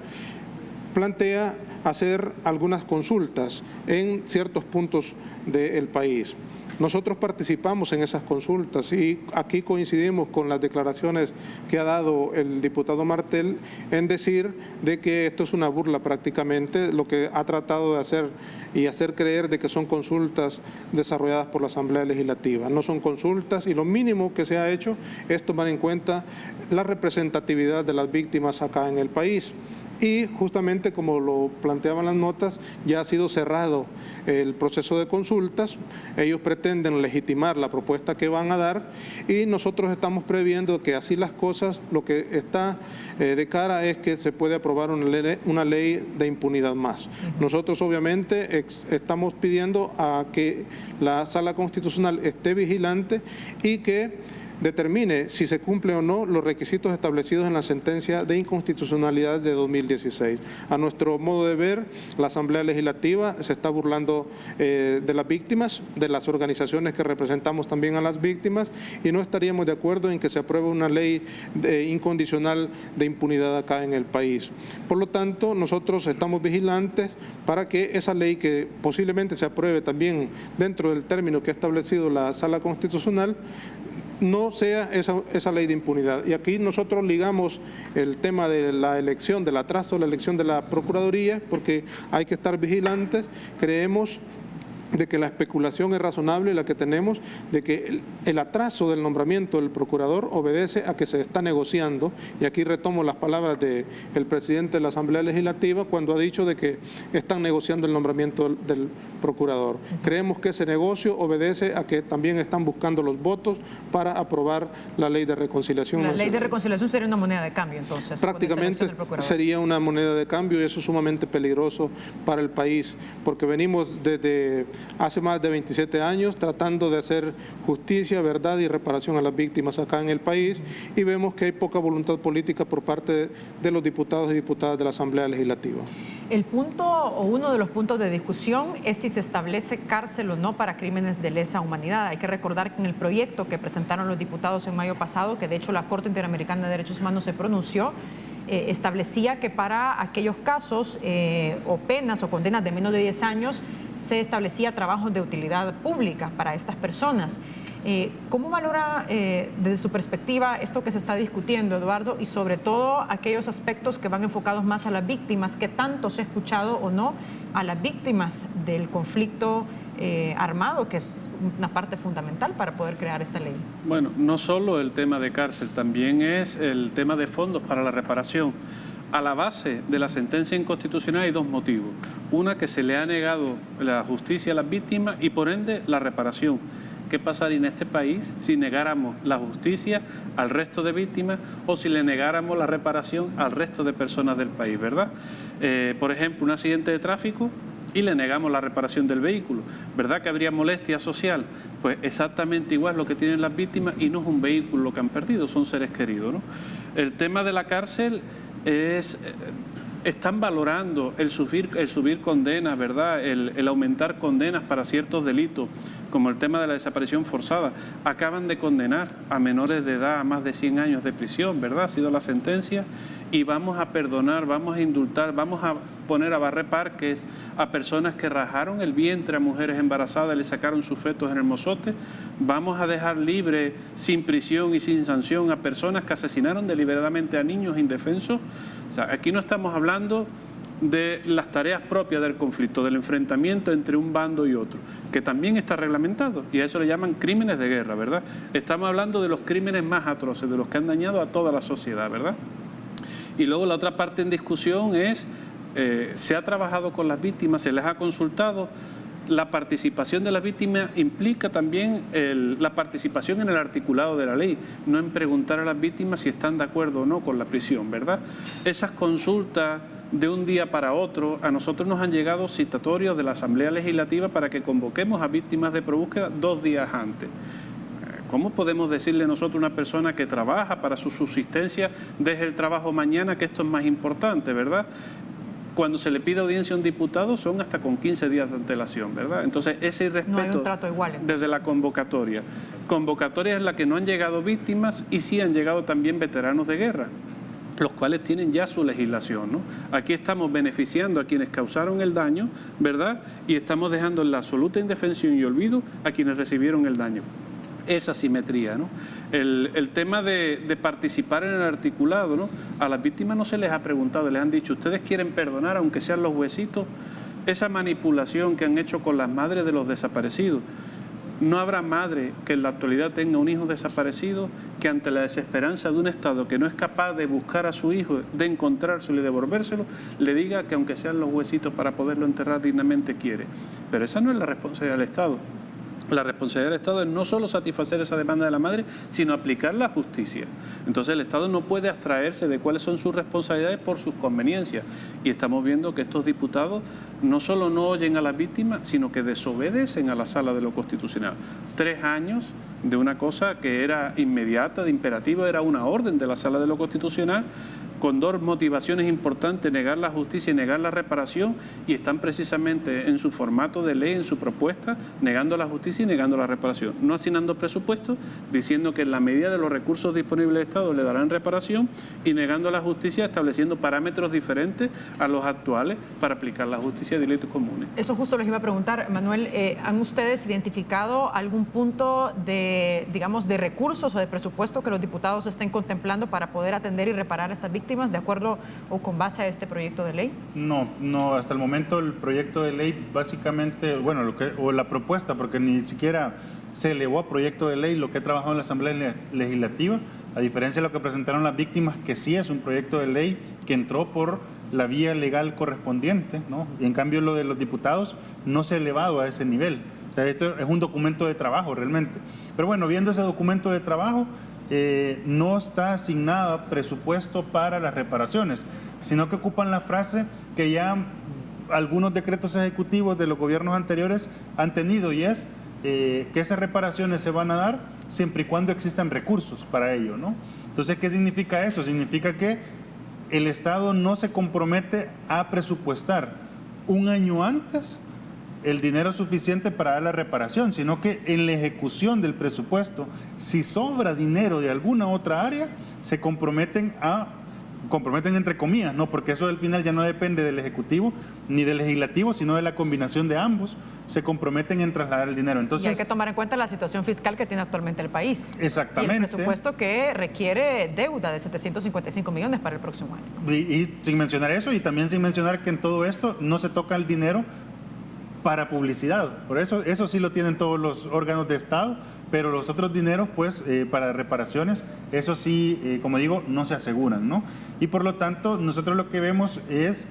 plantea hacer algunas consultas en ciertos puntos del país. Nosotros participamos en esas consultas y aquí coincidimos con las declaraciones que ha dado el diputado Martel en decir de que esto es una burla prácticamente, lo que ha tratado de hacer y hacer creer de que son consultas desarrolladas por la Asamblea Legislativa. No son consultas y lo mínimo que se ha hecho es tomar en cuenta la representatividad de las víctimas acá en el país. Y justamente como lo planteaban las notas, ya ha sido cerrado el proceso de consultas. Ellos pretenden legitimar la propuesta que van a dar y nosotros estamos previendo que así las cosas, lo que está de cara es que se puede aprobar una ley de impunidad más. Nosotros obviamente estamos pidiendo a que la Sala Constitucional esté vigilante y que determine si se cumple o no los requisitos establecidos en la sentencia de inconstitucionalidad de 2016. A nuestro modo de ver, la Asamblea Legislativa se está burlando de las víctimas, de las organizaciones que representamos también a las víctimas, y no estaríamos de acuerdo en que se apruebe una ley incondicional de impunidad acá en el país. Por lo tanto, nosotros estamos vigilantes para que esa ley, que posiblemente se apruebe también dentro del término que ha establecido la Sala Constitucional, no sea esa ley de impunidad. Y aquí nosotros ligamos el tema de la elección, del atraso de la elección de la Procuraduría, porque hay que estar vigilantes. Creemos de que la especulación es razonable, la que tenemos, de que el atraso del nombramiento del procurador obedece a que se está negociando, y aquí retomo las palabras del presidente de la Asamblea Legislativa cuando ha dicho de que están negociando el nombramiento del procurador. Creemos que ese negocio obedece a que también están buscando los votos para aprobar la ley de reconciliación nacional. La ley de reconciliación sería una moneda de cambio, entonces. Prácticamente sería una moneda de cambio, y eso es sumamente peligroso para el país, porque venimos desde hace más de 27 años tratando de hacer justicia, verdad y reparación a las víctimas acá en el país, y vemos que hay poca voluntad política por parte de los diputados y diputadas de la Asamblea Legislativa. El punto o uno de los puntos de discusión es si se establece cárcel o no para crímenes de lesa humanidad. Hay que recordar que en el proyecto que presentaron los diputados en mayo pasado, que de hecho la Corte Interamericana de Derechos Humanos se pronunció, establecía que para aquellos casos o penas o condenas de menos de 10 años se establecía trabajos de utilidad pública para estas personas. ¿Cómo valora desde su perspectiva esto que se está discutiendo, Eduardo, y sobre todo aquellos aspectos que van enfocados más a las víctimas, que tanto se ha escuchado o no a las víctimas del conflicto armado, que es una parte fundamental para poder crear esta ley? Bueno, no solo el tema de cárcel, también es el tema de fondos para la reparación. A la base de la sentencia inconstitucional hay dos motivos. Una, que se le ha negado la justicia a las víctimas y por ende la reparación. ¿Qué pasaría en este país si negáramos la justicia al resto de víctimas o si le negáramos la reparación al resto de personas del país, verdad? Por ejemplo, un accidente de tráfico y le negamos la reparación del vehículo, ¿verdad que habría molestia social? Pues exactamente igual lo que tienen las víctimas, y no es un vehículo lo que han perdido, son seres queridos, ¿no? El tema de la cárcel es... Están valorando el subir condenas, ¿verdad? El aumentar condenas para ciertos delitos, como el tema de la desaparición forzada. Acaban de condenar a menores de edad a más de 100 años de prisión, ¿verdad? Ha sido la sentencia. Y vamos a perdonar, vamos a indultar, vamos a poner a barrer parques a personas que rajaron el vientre a mujeres embarazadas y le sacaron sus fetos en el mozote. Vamos a dejar libre, sin prisión y sin sanción, a personas que asesinaron deliberadamente a niños indefensos. O sea, aquí no estamos hablando de las tareas propias del conflicto, del enfrentamiento entre un bando y otro, que también está reglamentado, y a eso le llaman crímenes de guerra, ¿verdad? Estamos hablando de los crímenes más atroces, de los que han dañado a toda la sociedad, ¿verdad? Y luego la otra parte en discusión es, se ha trabajado con las víctimas, se les ha consultado. La participación de las víctimas implica también la participación en el articulado de la ley, no en preguntar a las víctimas si están de acuerdo o no con la prisión, ¿verdad? Esas consultas de un día para otro, a nosotros nos han llegado citatorios de la Asamblea Legislativa para que convoquemos a víctimas de probúsqueda 2 días antes. ¿Cómo podemos decirle nosotros a una persona que trabaja para su subsistencia, deje el trabajo mañana, que esto es más importante, ¿verdad? Cuando se le pide audiencia a un diputado son hasta con 15 días de antelación, ¿verdad? Entonces, ese irrespeto no hay un trato igual, desde la convocatoria. Convocatoria es la que no han llegado víctimas y sí han llegado también veteranos de guerra, los cuales tienen ya su legislación, ¿no? Aquí estamos beneficiando a quienes causaron el daño, ¿verdad? Y estamos dejando en la absoluta indefensión y olvido a quienes recibieron el daño. Esa simetría, ¿no? El tema de participar en el articulado, ¿no? A las víctimas no se les ha preguntado, les han dicho, ¿ustedes quieren perdonar aunque sean los huesitos? Esa manipulación que han hecho con las madres de los desaparecidos. No habrá madre que en la actualidad tenga un hijo desaparecido que ante la desesperanza de un Estado que no es capaz de buscar a su hijo, de encontrárselo y devolvérselo, le diga que aunque sean los huesitos para poderlo enterrar dignamente quiere. Pero esa no es la responsabilidad del Estado. La responsabilidad del Estado es no solo satisfacer esa demanda de la madre, sino aplicar la justicia. Entonces el Estado no puede abstraerse de cuáles son sus responsabilidades por sus conveniencias. Y estamos viendo que estos diputados no solo no oyen a las víctimas, sino que desobedecen a la Sala de lo Constitucional. 3 años de una cosa que era inmediata, de imperativo, era una orden de la Sala de lo Constitucional, con 2 motivaciones importantes, negar la justicia y negar la reparación, y están precisamente en su formato de ley, en su propuesta, negando la justicia y negando la reparación. No asignando presupuestos, diciendo que en la medida de los recursos disponibles del Estado le darán reparación, y negando la justicia, estableciendo parámetros diferentes a los actuales para aplicar la justicia de delitos comunes. Eso justo les iba a preguntar, Manuel, ¿han ustedes identificado algún punto de, digamos, de recursos o de presupuesto que los diputados estén contemplando para poder atender y reparar a estas víctimas de acuerdo o con base a este proyecto de ley? No, hasta el momento el proyecto de ley básicamente, bueno, o la propuesta, porque ni siquiera se elevó a proyecto de ley lo que he trabajado en la Asamblea Legislativa, a diferencia de lo que presentaron las víctimas, que sí es un proyecto de ley que entró por la vía legal correspondiente, ¿no? Y en cambio lo de los diputados no se ha elevado a ese nivel. O sea, esto es un documento de trabajo realmente. Pero bueno, viendo ese documento de trabajo, no está asignado presupuesto para las reparaciones, sino que ocupan la frase que ya algunos decretos ejecutivos de los gobiernos anteriores han tenido, y es que esas reparaciones se van a dar siempre y cuando existan recursos para ello, ¿no? Entonces, ¿qué significa eso? Significa que el Estado no se compromete a presupuestar un año antes el dinero suficiente para dar la reparación, sino que en la ejecución del presupuesto, si sobra dinero de alguna otra área, se comprometen a comprometen entre comillas, ¿no? Porque eso al final ya no depende del Ejecutivo ni del Legislativo, sino de la combinación de ambos, se comprometen en trasladar el dinero. Entonces, y hay que tomar en cuenta la situación fiscal que tiene actualmente el país. Exactamente. Y el presupuesto que requiere deuda de 755 millones para el próximo año. Y sin mencionar eso, y también sin mencionar que en todo esto no se toca el dinero para publicidad. Por eso sí lo tienen todos los órganos de Estado, pero los otros dineros, pues, para reparaciones, eso sí, como digo, no se aseguran, ¿no? Y por lo tanto, nosotros lo que vemos es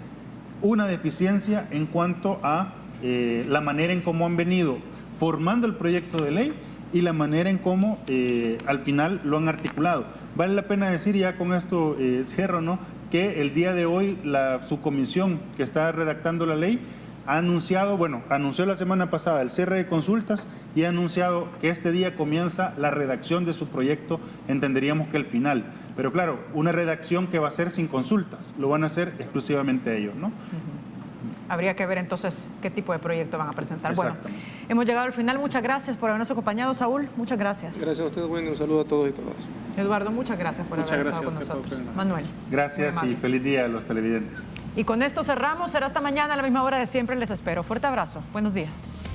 una deficiencia en cuanto a la manera en cómo han venido formando el proyecto de ley y la manera en cómo al final lo han articulado. Vale la pena decir, ya con esto cierro, ¿no?, que el día de hoy la subcomisión que está redactando la ley anunció la semana pasada el cierre de consultas y ha anunciado que este día comienza la redacción de su proyecto, entenderíamos que el final. Pero claro, una redacción que va a ser sin consultas, lo van a hacer exclusivamente ellos, ¿no? Habría que ver entonces qué tipo de proyecto van a presentar. Bueno, hemos llegado al final. Muchas gracias por habernos acompañado, Saúl. Muchas gracias. Gracias a ustedes, Wendy. Un saludo a todos y todas. Eduardo, muchas gracias por haber estado con nosotros. Manuel. Gracias y feliz día a los televidentes. Y con esto cerramos. Será hasta mañana a la misma hora de siempre. Les espero. Fuerte abrazo. Buenos días.